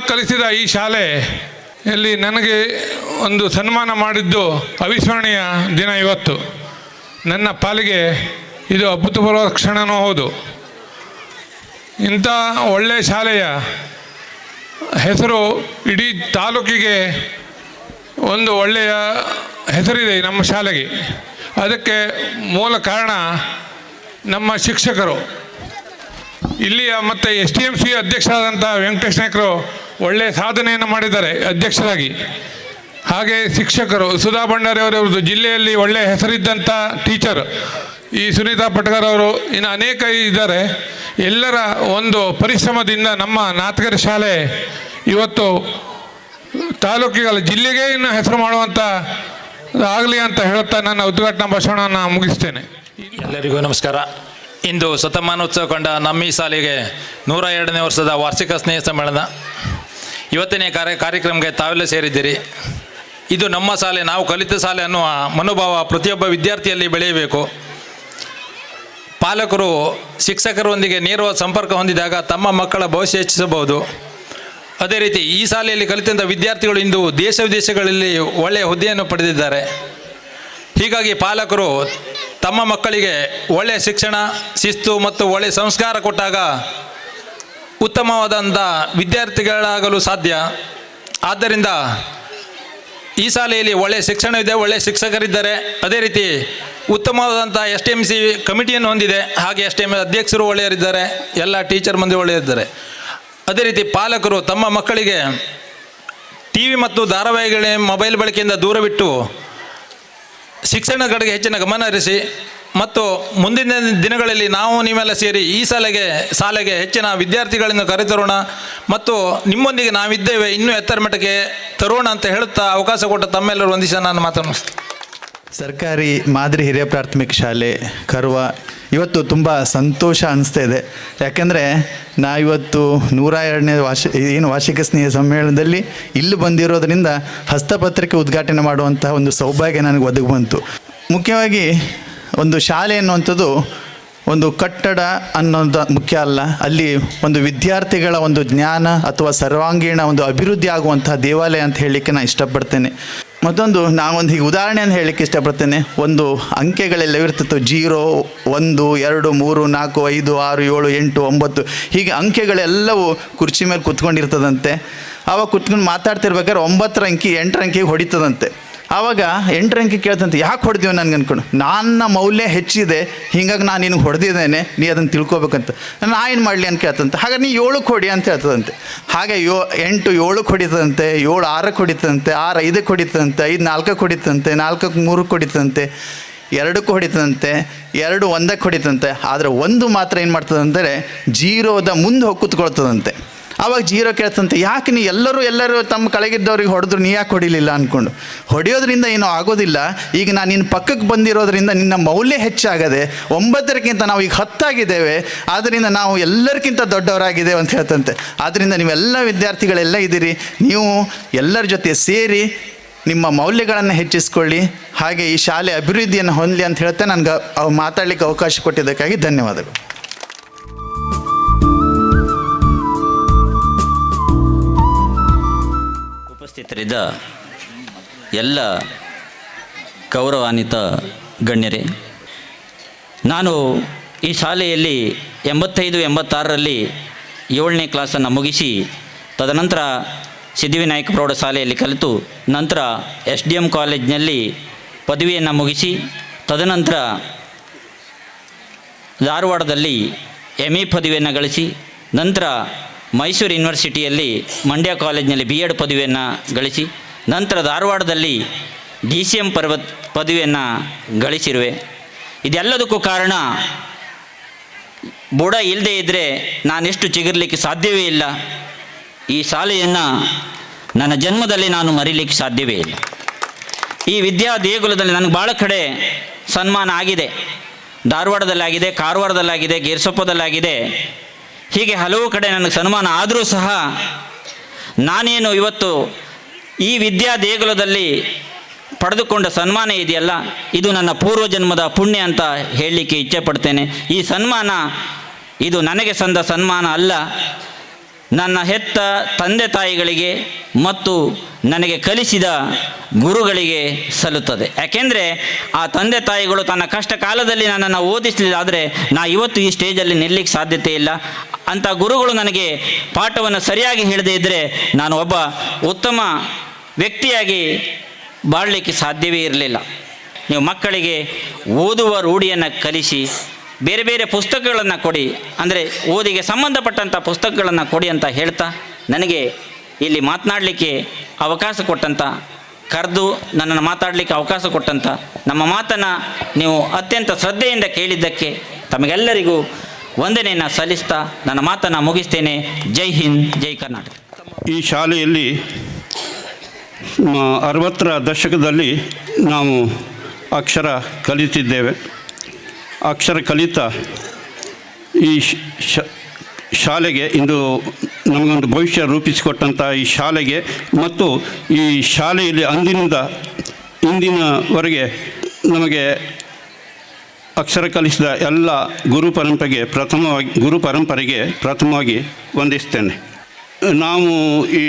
ಕಲಿಸಿದ ಈ ಶಾಲೆಯಲ್ಲಿ ನನಗೆ ಒಂದು ಸನ್ಮಾನ ಮಾಡಿದ್ದು ಅವಿಸ್ಮರಣೀಯ ದಿನ ಇವತ್ತು. ನನ್ನ ಪಾಲಿಗೆ ಇದು ಅಭೂತಪೂರ್ವ ಕ್ಷಣವೂ ಹೌದು. ಇಂಥ ಒಳ್ಳೆಯ ಶಾಲೆಯ ಹೆಸರು ಇಡೀ ತಾಲೂಕಿಗೆ ಒಂದು ಒಳ್ಳೆಯ ಹೆಸರಿದೆ ನಮ್ಮ ಶಾಲೆಗೆ. ಅದಕ್ಕೆ ಮೂಲ ಕಾರಣ ನಮ್ಮ ಶಿಕ್ಷಕರು. ಇಲ್ಲಿಯ ಮತ್ತು STMC ಅಧ್ಯಕ್ಷರಾದಂಥ ವೆಂಕಟೇಶ್ ನಾಯ್ಕರು ಒಳ್ಳೆಯ ಸಾಧನೆಯನ್ನು ಮಾಡಿದ್ದಾರೆ ಅಧ್ಯಕ್ಷರಾಗಿ. ಹಾಗೆ ಶಿಕ್ಷಕರು ಸುಧಾ ಭಂಡಾರಿ ಅವರವ್ರದ್ದು ಜಿಲ್ಲೆಯಲ್ಲಿ ಒಳ್ಳೆಯ ಹೆಸರಿದ್ದಂಥ ಟೀಚರ್, ಈ ಸುನೀತಾ ಪಟ್ಕರ್ ಅವರು, ಇನ್ನು ಅನೇಕ ಇದ್ದಾರೆ. ಎಲ್ಲರ ಒಂದು ಪರಿಶ್ರಮದಿಂದ ನಮ್ಮ ನಾತಗರಿ ಶಾಲೆ ಇವತ್ತು ತಾಲೂಕಿಗಳ ಜಿಲ್ಲೆಗೆ ಇನ್ನು ಹೆಸರು ಮಾಡುವಂಥ ಆಗಲಿ ಅಂತ ಹೇಳುತ್ತಾ ನನ್ನ ಉದ್ಘಾಟನಾ ಭಾಷಣವನ್ನು ಮುಗಿಸ್ತೇನೆ. ಎಲ್ಲರಿಗೂ ನಮಸ್ಕಾರ. ಇಂದು ಶತಮಾನೋತ್ಸವ ಕಂಡ ನಮ್ಮ ಈ ಶಾಲೆಗೆ 102ನೇ ವರ್ಷದ ವಾರ್ಷಿಕ ಸ್ನೇಹ ಸಮ್ಮೇಳನ. ಇವತ್ತಿನ ಕಾರ್ಯಕ್ರಮಕ್ಕೆ ತಾವೆಲ್ಲ ಸೇರಿದ್ದೀರಿ. ಇದು ನಮ್ಮ ಶಾಲೆ, ನಾವು ಕಲಿತ ಶಾಲೆ ಅನ್ನುವ ಮನೋಭಾವ ಪ್ರತಿಯೊಬ್ಬ ವಿದ್ಯಾರ್ಥಿಯಲ್ಲಿ ಬೆಳೆಯಬೇಕು. ಪಾಲಕರು ಶಿಕ್ಷಕರೊಂದಿಗೆ ನೇರವಾದ ಸಂಪರ್ಕ ಹೊಂದಿದಾಗ ತಮ್ಮ ಮಕ್ಕಳ ಭವಿಷ್ಯ ಹೆಚ್ಚಿಸಬಹುದು. ಅದೇ ರೀತಿ ಈ ಶಾಲೆಯಲ್ಲಿ ಕಲಿತಂಥ ವಿದ್ಯಾರ್ಥಿಗಳು ಇಂದು ದೇಶ ವಿದೇಶಗಳಲ್ಲಿ ಒಳ್ಳೆಯ ಹುದ್ದೆಯನ್ನು ಪಡೆದಿದ್ದಾರೆ. ಹೀಗಾಗಿ ಪಾಲಕರು ತಮ್ಮ ಮಕ್ಕಳಿಗೆ ಒಳ್ಳೆಯ ಶಿಕ್ಷಣ, ಶಿಸ್ತು ಮತ್ತು ಒಳ್ಳೆಯ ಸಂಸ್ಕಾರ ಕೊಟ್ಟಾಗ ಉತ್ತಮವಾದಂಥ ವಿದ್ಯಾರ್ಥಿಗಳಾಗಲು ಸಾಧ್ಯ. ಆದ್ದರಿಂದ ಈ ಶಾಲೆಯಲ್ಲಿ ಒಳ್ಳೆಯ ಶಿಕ್ಷಣವಿದೆ, ಒಳ್ಳೆಯ ಶಿಕ್ಷಕರಿದ್ದಾರೆ. ಅದೇ ರೀತಿ ಉತ್ತಮವಾದಂಥ STMC ಕಮಿಟಿಯನ್ನು ಹೊಂದಿದೆ. ಹಾಗೆ STM ಅಧ್ಯಕ್ಷರು ಒಳ್ಳೆಯರಿದ್ದಾರೆ, ಎಲ್ಲ ಟೀಚರ್ ಮಂದಿ ಒಳ್ಳೆಯರಿದ್ದಾರೆ. ಅದೇ ರೀತಿ ಪಾಲಕರು ತಮ್ಮ ಮಕ್ಕಳಿಗೆ TV ಮತ್ತು ಧಾರಾವಾಹಿಗಳ ಮೊಬೈಲ್ ಬಳಕೆಯಿಂದ ದೂರವಿಟ್ಟು ಶಿಕ್ಷಣದ ಕಡೆಗೆ ಹೆಚ್ಚಿನ ಗಮನ ಹರಿಸಿ ಮತ್ತು ಮುಂದಿನ ದಿನಗಳಲ್ಲಿ ನಾವು ನೀವೆಲ್ಲ ಸೇರಿ ಈ ಶಾಲೆಗೆ ಹೆಚ್ಚಿನ ವಿದ್ಯಾರ್ಥಿಗಳನ್ನು ಕರೆತರೋಣ ಮತ್ತು ನಿಮ್ಮೊಂದಿಗೆ ನಾವಿದ್ದೇವೆ, ಇನ್ನೂ ಎತ್ತರ ಮಟ್ಟಕ್ಕೆ ತರೋಣ ಅಂತ ಹೇಳುತ್ತಾ ಅವಕಾಶ ಕೊಟ್ಟ ತಮ್ಮೆಲ್ಲರೂ ಒಂದಿಶ ನಾನು ಮಾತನಾಡಿಸ್ತೀನಿ. ಸರ್ಕಾರಿ ಮಾದರಿ ಹಿರಿಯ ಪ್ರಾಥಮಿಕ ಶಾಲೆ ಕರ್ವ ಇವತ್ತು ತುಂಬ ಸಂತೋಷ ಅನಿಸ್ತಾ ಇದೆ. ಯಾಕೆಂದರೆ ನಾವಿವತ್ತು 102ನೇ ವಾರ್ಷಿಕ ಸ್ನೇಹ ಸಮ್ಮೇಳನದಲ್ಲಿ ಇಲ್ಲಿ ಬಂದಿರೋದರಿಂದ ಹಸ್ತಪತ್ರಿಕೆ ಉದ್ಘಾಟನೆ ಮಾಡುವಂತಹ ಒಂದು ಸೌಭಾಗ್ಯ ನನಗೆ ಒದಗಿ ಬಂತು. ಮುಖ್ಯವಾಗಿ ಒಂದು ಶಾಲೆ ಅನ್ನುವಂಥದ್ದು ಒಂದು ಕಟ್ಟಡ ಅನ್ನೋದು ಮುಖ್ಯ ಅಲ್ಲ, ಅಲ್ಲಿ ಒಂದು ವಿದ್ಯಾರ್ಥಿಗಳ ಒಂದು ಜ್ಞಾನ ಅಥವಾ ಸರ್ವಾಂಗೀಣ ಒಂದು ಅಭಿವೃದ್ಧಿ ಆಗುವಂತಹ ದೇವಾಲಯ ಅಂತ ಹೇಳಲಿಕ್ಕೆ ನಾನು ಇಷ್ಟಪಡ್ತೇನೆ. ಮತ್ತೊಂದು ನಾವೊಂದು ಹೀಗೆ ಉದಾಹರಣೆಯನ್ನು ಹೇಳಲಿಕ್ಕೆ ಇಷ್ಟಪಡ್ತೇನೆ. ಒಂದು ಅಂಕೆಗಳೆಲ್ಲ ಇರ್ತಿತ್ತು, 0, 1, 2, 3, 4, 5, 6, 7, 8, 9 ಹೀಗೆ ಅಂಕೆಗಳೆಲ್ಲವೂ ಕುರ್ಚಿ ಮೇಲೆ ಕುತ್ಕೊಂಡಿರ್ತದಂತೆ. ಆವಾಗ ಕುತ್ಕೊಂಡು ಮಾತಾಡ್ತಿರ್ಬೇಕಾದ್ರೆ 9ರ ಅಂಕಿ 8ರ ಅಂಕಿಗೆ ಹೊಡಿತದಂತೆ. ಆವಾಗ 8ರ ಅಂಕಿ ಕೇಳ್ತಂತೆ, ಯಾಕೆ ಹೊಡೆದೀವಿ ನನಗೆ ಅಂದ್ಕೊಂಡು, ನನ್ನ ಮೌಲ್ಯ ಹೆಚ್ಚಿದೆ, ಹೀಗಾಗಿ ನಾನು ನಿನಗೆ ಹೊಡೆದಿದ್ದೇನೆ, ನೀ ಅದನ್ನು ತಿಳ್ಕೊಬೇಕಂತ. ನಾನು ಏನು ಮಾಡಲಿ ಅಂತ ಕೇಳ್ತಂತೆ. ಹಾಗೆ ನೀ 7ಕ್ಕೆ ಹೊಡಿ ಅಂತ ಹೇಳ್ತದಂತೆ. ಹಾಗೆ 8 7ಕ್ಕೆ ಹೊಡಿತದಂತೆ, 7 6ಕ್ಕೆ ಹೊಡಿತದಂತೆ, 6 5ಕ್ಕೆ ಹೊಡಿತದಂತೆ, 5 4ಕ್ಕೆ ಹೊಡಿತಂತೆ, 4ಕ್ಕೆ 3ಕ್ಕೆ ಹೊಡಿತಂತೆ, 2ಕ್ಕೆ ಹೊಡಿತಂತೆ, 2 1ಕ್ಕೆ ಹೊಡಿತಂತೆ. ಆದರೆ 1 ಮಾತ್ರ ಏನು ಮಾಡ್ತದಂದರೆ 0ದ ಮುಂದೆ ಹೋಗಿ ಕೂತ್ಕೊಳ್ತದಂತೆ. ಆವಾಗ 0 ಕೇಳ್ತಂತೆ, ಯಾಕೆ ನೀ ಎಲ್ಲರೂ ತಮ್ಮ ಕೆಳಗಿದ್ದವ್ರಿಗೆ ಹೊಡೆದ್ರು, ನೀ ಯಾಕೆ ಹೊಡಿಲಿಲ್ಲ ಅಂದ್ಕೊಂಡು. ಹೊಡೆಯೋದ್ರಿಂದ ಏನೂ ಆಗೋದಿಲ್ಲ, ಈಗ ನಾನು ನಿನ್ನ ಪಕ್ಕಕ್ಕೆ ಬಂದಿರೋದ್ರಿಂದ ನಿನ್ನ ಮೌಲ್ಯ ಹೆಚ್ಚಾಗದೆ 9ಕ್ಕಿಂತ ನಾವು ಈಗ 10 ಆಗಿದ್ದೇವೆ, ಆದ್ದರಿಂದ ನಾವು ಎಲ್ಲರಿಗಿಂತ ದೊಡ್ಡವರಾಗಿದ್ದೇವೆ ಅಂತ ಹೇಳ್ತಂತೆ. ಆದ್ದರಿಂದ ನೀವೆಲ್ಲ ವಿದ್ಯಾರ್ಥಿಗಳೆಲ್ಲ ಇದ್ದೀರಿ, ನೀವು ಎಲ್ಲರ ಜೊತೆ ಸೇರಿ ನಿಮ್ಮ ಮೌಲ್ಯಗಳನ್ನು ಹೆಚ್ಚಿಸ್ಕೊಳ್ಳಿ, ಹಾಗೆ ಈ ಶಾಲೆ ಅಭಿವೃದ್ಧಿಯನ್ನು ಹೊಂದಲಿ ಅಂತ ಹೇಳ್ತಾ ನನಗೆ ಮಾತಾಡಲಿಕ್ಕೆ ಅವಕಾಶ ಕೊಟ್ಟಿದ್ದಕ್ಕಾಗಿ ಧನ್ಯವಾದಗಳು. ಉಪಸ್ಥಿತರಿದ್ದ ಎಲ್ಲ ಗೌರವಾನ್ವಿತ ಗಣ್ಯರೇ, ನಾನು ಈ ಶಾಲೆಯಲ್ಲಿ 85-86ರಲ್ಲಿ 7ನೇ ಕ್ಲಾಸನ್ನು ಮುಗಿಸಿ ತದನಂತರ ಸಿದ್ಧಿವಿನಾಯಕ ಪ್ರೌಢಶಾಲೆಯಲ್ಲಿ ಕಲಿತು ನಂತರ SDM ಕಾಲೇಜಿನಲ್ಲಿ ಪದವಿಯನ್ನು ಮುಗಿಸಿ ತದನಂತರ ಧಾರವಾಡದಲ್ಲಿ ME ಪದವಿಯನ್ನು ಗಳಿಸಿ ನಂತರ ಮೈಸೂರು ಯೂನಿವರ್ಸಿಟಿಯಲ್ಲಿ ಮಂಡ್ಯ ಕಾಲೇಜಿನಲ್ಲಿ B.Ed ಪದವಿಯನ್ನು ಗಳಿಸಿ ನಂತರ ಧಾರವಾಡದಲ್ಲಿ DCM ಪದವಿಯನ್ನು ಗಳಿಸಿರುವೆ. ಇದೆಲ್ಲದಕ್ಕೂ ಕಾರಣ ಬುಡ ಇಲ್ಲದೆ ಇದ್ದರೆ ನಾನೆಷ್ಟು ಚಿಗುರಲಿಕ್ಕೆ ಸಾಧ್ಯವೇ ಇಲ್ಲ. ಈ ಶಾಲೆಯನ್ನು ನನ್ನ ಜನ್ಮದಲ್ಲಿ ನಾನು ಮರೀಲಿಕ್ಕೆ ಸಾಧ್ಯವೇ ಇಲ್ಲ. ಈ ವಿದ್ಯಾ ದೇಗುಲದಲ್ಲಿ ನನಗೆ ಭಾಳ ಕಡೆ ಸನ್ಮಾನ ಆಗಿದೆ. ಧಾರವಾಡದಲ್ಲಾಗಿದೆ, ಕಾರವಾರದಲ್ಲಾಗಿದೆ, ಗೇರ್ಸೊಪ್ಪದಲ್ಲಾಗಿದೆ, ಹೀಗೆ ಹಲವು ಕಡೆ ನನಗೆ ಸನ್ಮಾನ ಆದರೂ ಸಹ ನಾನೇನು ಇವತ್ತು ಈ ವಿದ್ಯಾ ದೇಗುಲದಲ್ಲಿ ಪಡೆದುಕೊಂಡ ಸನ್ಮಾನ ಇದೆಯಲ್ಲ, ಇದು ನನ್ನ ಪೂರ್ವಜನ್ಮದ ಪುಣ್ಯ ಅಂತ ಹೇಳಲಿಕ್ಕೆ ಇಚ್ಛೆ ಪಡ್ತೇನೆ. ಈ ಸನ್ಮಾನ ಇದು ನನಗೆ ಸಂದ ಸನ್ಮಾನ ಅಲ್ಲ, ನನ್ನ ಹೆತ್ತ ತಂದೆ ತಾಯಿಗಳಿಗೆ ಮತ್ತು ನನಗೆ ಕಲಿಸಿದ ಗುರುಗಳಿಗೆ ಸಲ್ಲುತ್ತದೆ. ಯಾಕೆಂದರೆ ಆ ತಂದೆ ತಾಯಿಗಳು ತನ್ನ ಕಷ್ಟ ಕಾಲದಲ್ಲಿ ನನ್ನನ್ನು ಓದಿಸಲಿಲ್ಲ ಆದರೆ ನಾ ಇವತ್ತು ಈ ಸ್ಟೇಜಲ್ಲಿ ನಿಲ್ಲಕ್ಕೆ ಸಾಧ್ಯತೆ ಇಲ್ಲ. ಅಂಥ ಗುರುಗಳು ನನಗೆ ಪಾಠವನ್ನು ಸರಿಯಾಗಿ ಹೇಳದೇ ಇದ್ದರೆ ನಾನು ಒಬ್ಬ ಉತ್ತಮ ವ್ಯಕ್ತಿಯಾಗಿ ಬಾಳಲಿಕ್ಕೆ ಸಾಧ್ಯವೇ ಇರಲಿಲ್ಲ. ನೀವು ಮಕ್ಕಳಿಗೆ ಓದುವ ರೂಢಿಯನ್ನು ಕಲಿಸಿ ಬೇರೆ ಬೇರೆ ಪುಸ್ತಕಗಳನ್ನು ಕೊಡಿ, ಅಂದರೆ ಓದಿಗೆ ಸಂಬಂಧಪಟ್ಟಂಥ ಪುಸ್ತಕಗಳನ್ನು ಕೊಡಿ ಅಂತ ಹೇಳ್ತಾ ನನಗೆ ಇಲ್ಲಿ ಮಾತನಾಡಲಿಕ್ಕೆ ಅವಕಾಶ ಕೊಟ್ಟಂಥ ಕರೆದು ನನ್ನನ್ನು ಮಾತಾಡಲಿಕ್ಕೆ ಅವಕಾಶ ಕೊಟ್ಟಂಥ ನಮ್ಮ ಮಾತನ್ನು ನೀವು ಅತ್ಯಂತ ಶ್ರದ್ಧೆಯಿಂದ ಕೇಳಿದ್ದಕ್ಕೆ ತಮಗೆಲ್ಲರಿಗೂ ವಂದನೆಯನ್ನು ಸಲ್ಲಿಸ್ತಾ ನನ್ನ ಮಾತನ್ನು ಮುಗಿಸ್ತೇನೆ. ಜೈ ಹಿಂದ್, ಜೈ ಕರ್ನಾಟಕ. ಈ ಶಾಲೆಯಲ್ಲಿ 60ರ ದಶಕದಲ್ಲಿ ನಾವು ಅಕ್ಷರ ಕಲಿತಿದ್ದೇವೆ. ಅಕ್ಷರ ಕಲಿತಾ ಈ ಶಾಲೆಗೆ ಇಂದು ನಮಗೊಂದು ಭವಿಷ್ಯ ರೂಪಿಸಿಕೊಟ್ಟಂಥ ಈ ಶಾಲೆಗೆ ಮತ್ತು ಈ ಶಾಲೆಯಲ್ಲಿ ಅಂದಿನಿಂದ ಇಂದಿನವರೆಗೆ ನಮಗೆ ಅಕ್ಷರ ಕಲಿಸಿದ ಎಲ್ಲ ಗುರು ಪರಂಪರೆಗೆ ಪ್ರಥಮವಾಗಿ ವಂದಿಸ್ತೇನೆ. ನಾವು ಈ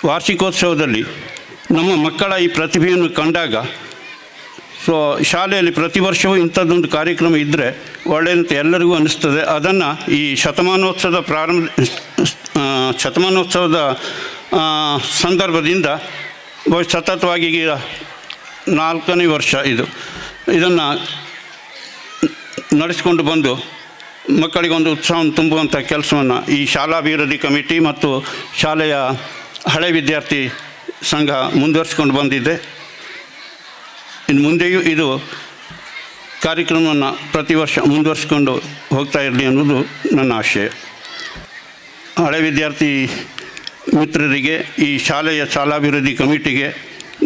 ವಾರ್ಷಿಕೋತ್ಸವದಲ್ಲಿ ನಮ್ಮ ಮಕ್ಕಳ ಈ ಪ್ರತಿಭೆಯನ್ನು ಕಂಡಾಗ ಶಾಲೆಯಲ್ಲಿ ಪ್ರತಿ ವರ್ಷವೂ ಇಂಥದ್ದೊಂದು ಕಾರ್ಯಕ್ರಮ ಇದ್ದರೆ ಒಳ್ಳೆಯದಂತ ಎಲ್ಲರಿಗೂ ಅನ್ನಿಸ್ತದೆ. ಅದನ್ನು ಈ ಶತಮಾನೋತ್ಸವದ ಸಂದರ್ಭದಿಂದ ಸತತವಾಗಿ ಈಗ 4ನೇ ವರ್ಷ ಇದನ್ನು ನಡೆಸಿಕೊಂಡು ಬಂದು ಮಕ್ಕಳಿಗೊಂದು ಉತ್ಸಾಹವನ್ನು ತುಂಬುವಂಥ ಕೆಲಸವನ್ನು ಈ ಶಾಲಾಭಿವೃದ್ಧಿ ಕಮಿಟಿ ಮತ್ತು ಶಾಲೆಯ ಹಳೆ ವಿದ್ಯಾರ್ಥಿ ಸಂಘ ಮುಂದುವರಿಸಿಕೊಂಡು ಬಂದಿದೆ. ಇನ್ನು ಮುಂದೆಯೂ ಇದು ಕಾರ್ಯಕ್ರಮವನ್ನು ಪ್ರತಿ ವರ್ಷ ಮುಂದುವರಿಸಿಕೊಂಡು ಹೋಗ್ತಾ ಇರಲಿ ಅನ್ನೋದು ನನ್ನ ಆಶಯ. ಹಳೆ ವಿದ್ಯಾರ್ಥಿ ಮಿತ್ರರಿಗೆ, ಈ ಶಾಲೆಯ ಶಾಲಾಭಿವೃದ್ಧಿ ಕಮಿಟಿಗೆ,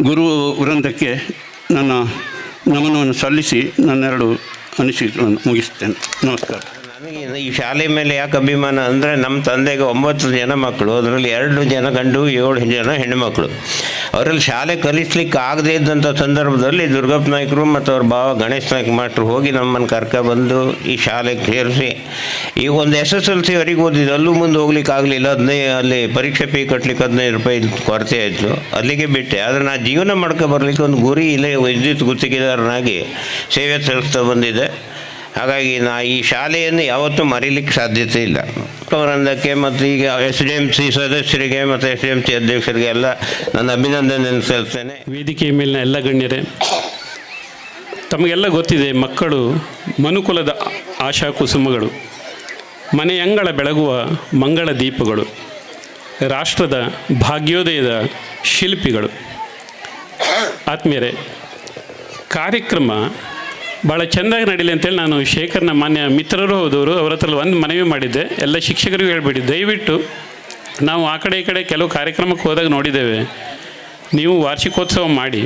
ಗುರು ವೃಂದಕ್ಕೆ ನನ್ನ ನಮನವನ್ನು ಸಲ್ಲಿಸಿ ನನ್ನೆರಡು ಅನಿಸಿಕೆಗಳನ್ನು ಮುಗಿಸ್ತೇನೆ. ನಮಸ್ಕಾರ. ನನಗೆ ಈ ಶಾಲೆ ಮೇಲೆ ಯಾಕೆ ಅಭಿಮಾನ ಅಂದರೆ, ನಮ್ಮ ತಂದೆಗೆ 9 ಜನ ಮಕ್ಕಳು, ಅದರಲ್ಲಿ 2 ಜನ ಗಂಡು 7 ಜನ ಹೆಣ್ಣುಮಕ್ಕಳು. ಅವರಲ್ಲಿ ಶಾಲೆ ಕಲಿಸ್ಲಿಕ್ಕೆ ಆಗದೇ ಇದ್ದಂಥ ಸಂದರ್ಭದಲ್ಲಿ ದುರ್ಗಪ್ಪ ನಾಯ್ಕರು ಮತ್ತು ಅವ್ರ ಭಾವ ಗಣೇಶ್ ನಾಯ್ಕ ಮಾಸ್ಟ್ರು ಹೋಗಿ ನಮ್ಮನ್ನು ಕರ್ಕೊಬಂದು ಈ ಶಾಲೆಗೆ ಸೇರಿಸಿ ಈಗ ಒಂದು SSLCವರೆಗೆ ಓದಿದ್ದು. ಅಲ್ಲೂ ಮುಂದೆ ಹೋಗ್ಲಿಕ್ಕೆ ಆಗಲಿಲ್ಲ. ಅಲ್ಲಿ ಪರೀಕ್ಷೆ ಫೀ ಕಟ್ಟಲಿಕ್ಕೆ 15 ರೂಪಾಯಿ ಕೊರತೆ ಆಯಿತು. ಅಲ್ಲಿಗೆ ಬಿಟ್ಟೆ. ಆದರೆ ನಾನು ಜೀವನ ಮಾಡ್ಕೊಬರ್ಲಿಕ್ಕೆ ಒಂದು ಗುರಿ ಇಲ್ಲೇ ವಿದ್ಯುತ್ ಗುತ್ತಿಗೆದಾರನಾಗಿ ಸೇವೆ ಸಲ್ಲಿಸ್ತಾ ಬಂದಿದೆ. ಹಾಗಾಗಿ ಈ ಶಾಲೆಯನ್ನು ಯಾವತ್ತೂ ಮರೀಲಿಕ್ಕೆ ಸಾಧ್ಯತೆ ಇಲ್ಲ. ವೃಂದಕ್ಕೆ ಮತ್ತು ಈಗ SDMC ಸದಸ್ಯರಿಗೆ ಮತ್ತು SDMC ಅಧ್ಯಕ್ಷರಿಗೆ ಎಲ್ಲ ನನ್ನ ಅಭಿನಂದನೆಯನ್ನು ಸಲ್ಲಿಸ್ತೇನೆ. ವೇದಿಕೆಯ ಮೇಲಿನ ಎಲ್ಲ ಗಣ್ಯರೇ, ತಮಗೆಲ್ಲ ಗೊತ್ತಿದೆ, ಮಕ್ಕಳು ಮನುಕುಲದ ಆಶಾ ಕುಸುಮಗಳು, ಮನೆಯಂಗಳ ಬೆಳಗುವ ಮಂಗಳ ದೀಪಗಳು, ರಾಷ್ಟ್ರದ ಭಾಗ್ಯೋದಯದ ಶಿಲ್ಪಿಗಳು. ಆತ್ಮೀಯರೇ, ಕಾರ್ಯಕ್ರಮ ಭಾಳ ಚೆಂದಾಗಿ ನಡೀಲಿ ಅಂತೇಳಿ ನಾನು ಶೇಖರ್ನ ಮಾನ್ಯ ಮಿತ್ರರು ಹೋದವರು ಅವರ ಹತ್ರ ಒಂದು ಮನವಿ ಮಾಡಿದ್ದೆ. ಎಲ್ಲ ಶಿಕ್ಷಕರಿಗೂ ಹೇಳ್ಬಿಡಿ, ದಯವಿಟ್ಟು ನಾವು ಆ ಕಡೆ ಈ ಕಡೆ ಕೆಲವು ಕಾರ್ಯಕ್ರಮಕ್ಕೆ ಹೋದಾಗ ನೋಡಿದ್ದೇವೆ, ನೀವು ವಾರ್ಷಿಕೋತ್ಸವ ಮಾಡಿ,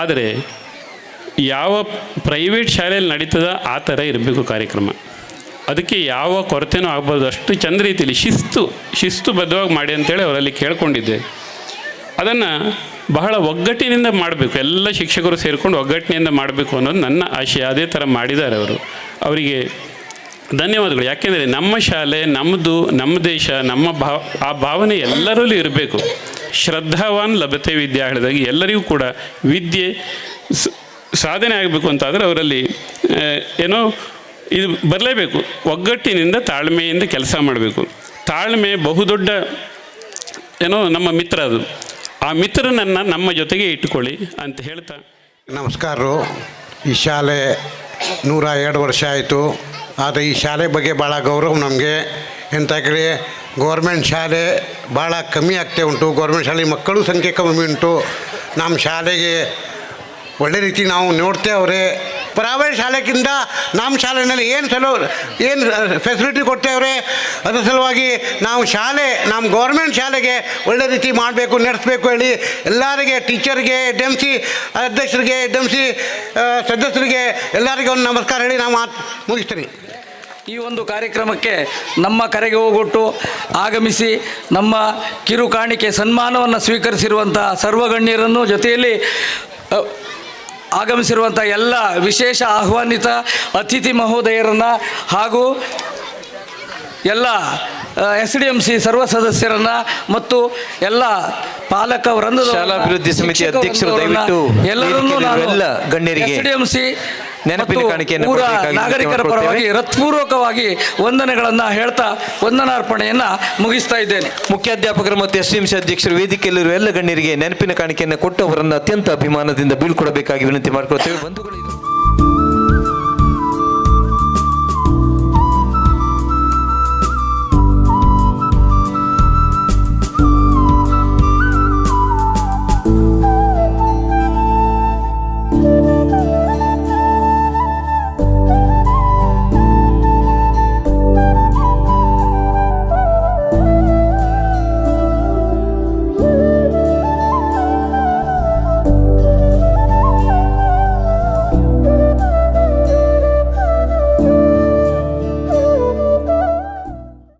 ಆದರೆ ಯಾವ ಪ್ರೈವೇಟ್ ಶಾಲೆಯಲ್ಲಿ ನಡೀತದ ಆ ಥರ ಇರಬೇಕು ಕಾರ್ಯಕ್ರಮ. ಅದಕ್ಕೆ ಯಾವ ಕೊರತೆನೂ ಆಗ್ಬಾರ್ದು, ಅಷ್ಟು ಚಂದ ರೀತಿಯಲ್ಲಿ ಶಿಸ್ತುಬದ್ಧವಾಗಿ ಮಾಡಿ ಅಂತೇಳಿ ಅವರಲ್ಲಿ ಕೇಳ್ಕೊಂಡಿದ್ದೆ. ಅದನ್ನು ಬಹಳ ಒಗ್ಗಟ್ಟಿನಿಂದ ಮಾಡಬೇಕು, ಎಲ್ಲ ಶಿಕ್ಷಕರು ಸೇರಿಕೊಂಡು ಒಗ್ಗಟ್ಟಿನಿಂದ ಮಾಡಬೇಕು ಅನ್ನೋದು ನನ್ನ ಆಶಯ. ಅದೇ ಥರ ಮಾಡಿದ್ದಾರೆ ಅವರು. ಅವರಿಗೆ ಧನ್ಯವಾದಗಳು. ಯಾಕೆಂದರೆ ನಮ್ಮ ಶಾಲೆ ನಮ್ಮದು, ನಮ್ಮ ದೇಶ, ಆ ಭಾವನೆ ಎಲ್ಲರಲ್ಲೂ ಇರಬೇಕು. ಶ್ರದ್ಧಾವಾನ್ ಲಭತೆ ವಿದ್ಯಾ ಹೇಳಿದಾಗ ಎಲ್ಲರಿಗೂ ಕೂಡ ವಿದ್ಯೆ ಸಾಧನೆ ಆಗಬೇಕು ಅಂತಾದರೆ ಅವರಲ್ಲಿ ಇದು ಬರಲೇಬೇಕು. ಒಗ್ಗಟ್ಟಿನಿಂದ ತಾಳ್ಮೆಯಿಂದ ಕೆಲಸ ಮಾಡಬೇಕು. ತಾಳ್ಮೆ ಬಹುದೊಡ್ಡ ನಮ್ಮ ಮಿತ್ರ. ಅದು ಆ ಮಿತ್ರನನ್ನು ನಮ್ಮ ಜೊತೆಗೆ ಇಟ್ಟುಕೊಳ್ಳಿ ಅಂತ ಹೇಳ್ತಾ ನಮಸ್ಕಾರರು. ಈ ಶಾಲೆ 102 ವರ್ಷ ಆಯಿತು. ಆದರೆ ಈ ಶಾಲೆ ಬಗ್ಗೆ ಭಾಳ ಗೌರವ ನಮಗೆ. ಎಂತಾಕಡೆ ಗೌರ್ಮೆಂಟ್ ಶಾಲೆ ಭಾಳ ಕಮ್ಮಿ ಆಗ್ತೇ ಉಂಟು. ಗೌರ್ಮೆಂಟ್ ಶಾಲೆ ಮಕ್ಕಳು ಸಂಖ್ಯೆ ಕಮ್ಮಿ ಉಂಟು. ನಮ್ಮ ಶಾಲೆಗೆ ಒಳ್ಳೆ ರೀತಿ ನಾವು ನೋಡ್ತೇವ್ರೆ. ಪ್ರೈವೇಟ್ ಶಾಲೆಗಿಂತ ನಮ್ಮ ಶಾಲೆಯಲ್ಲಿ ಏನು ಫೆಸಿಲಿಟಿ ಕೊಡ್ತೇವ್ರೆ. ಅದರ ಸಲುವಾಗಿ ನಾವು ನಮ್ಮ ಗೌರ್ಮೆಂಟ್ ಶಾಲೆಗೆ ಒಳ್ಳೆ ರೀತಿ ಮಾಡಬೇಕು, ನಡೆಸಬೇಕು ಹೇಳಿ ಎಲ್ಲರಿಗೆ, ಟೀಚರ್ಗೆ, SDMC ಅಧ್ಯಕ್ಷರಿಗೆ, SDMC ಸದಸ್ಯರಿಗೆ ಎಲ್ಲರಿಗೆ ಒಂದು ನಮಸ್ಕಾರ ಹೇಳಿ ನಾವು ಮುಗಿಸ್ತೀನಿ. ಈ ಒಂದು ಕಾರ್ಯಕ್ರಮಕ್ಕೆ ನಮ್ಮ ಕರೆಗೆ ಹೋಗೊಟ್ಟು ಆಗಮಿಸಿ ನಮ್ಮ ಕಿರು ಕಾಣಿಕೆ ಸನ್ಮಾನವನ್ನು ಸ್ವೀಕರಿಸಿರುವಂಥ ಸರ್ವಗಣ್ಯರನ್ನು, ಜೊತೆಯಲ್ಲಿ ಆಗಮಿಸಿರುವಂಥ ಎಲ್ಲ ವಿಶೇಷ ಆಹ್ವಾನಿತ ಅತಿಥಿ ಮಹೋದಯರನ್ನು ಹಾಗೂ ಎಲ್ಲ SDMC ಸರ್ವ ಸದಸ್ಯರನ್ನು ಮತ್ತು ಎಲ್ಲ ಪಾಲಕ ವೃಂದದ ಶಾಲಾಭಿವೃದ್ಧಿ ಸಮಿತಿ ಅಧ್ಯಕ್ಷರು ದಯವಿಟ್ಟು ಎಲ್ಲರನ್ನೂ ಎಲ್ಲ ಗಣ್ಯರಿಗೆ SDMC ನೆನಪಿನ ಕಾಣಿಕೆಯನ್ನು ನಾಗರಿಕರ ಪರವಾಗಿ ಹೃತ್ಪೂರ್ವಕವಾಗಿ ವಂದನೆಗಳನ್ನು ಹೇಳ್ತಾ ವಂದನಾರ್ಪಣೆಯನ್ನು ಮುಗಿಸ್ತಾ ಇದ್ದೇನೆ. ಮುಖ್ಯಾಧ್ಯಾಪಕರು ಮತ್ತು SDMC ಅಧ್ಯಕ್ಷರು ವೇದಿಕೆಯಲ್ಲಿರುವ ಎಲ್ಲ ಗಣ್ಯರಿಗೆ ನೆನಪಿನ ಕಾಣಿಕೆಯನ್ನು ಕೊಟ್ಟು ಅವರನ್ನು ಅತ್ಯಂತ ಅಭಿಮಾನದಿಂದ ಬೀಳ್ಕೊಡಬೇಕಾಗಿ ವಿನಂತಿ ಮಾಡಿಕೊಳ್ತೇವೆ. ಬಂಧುಗಳು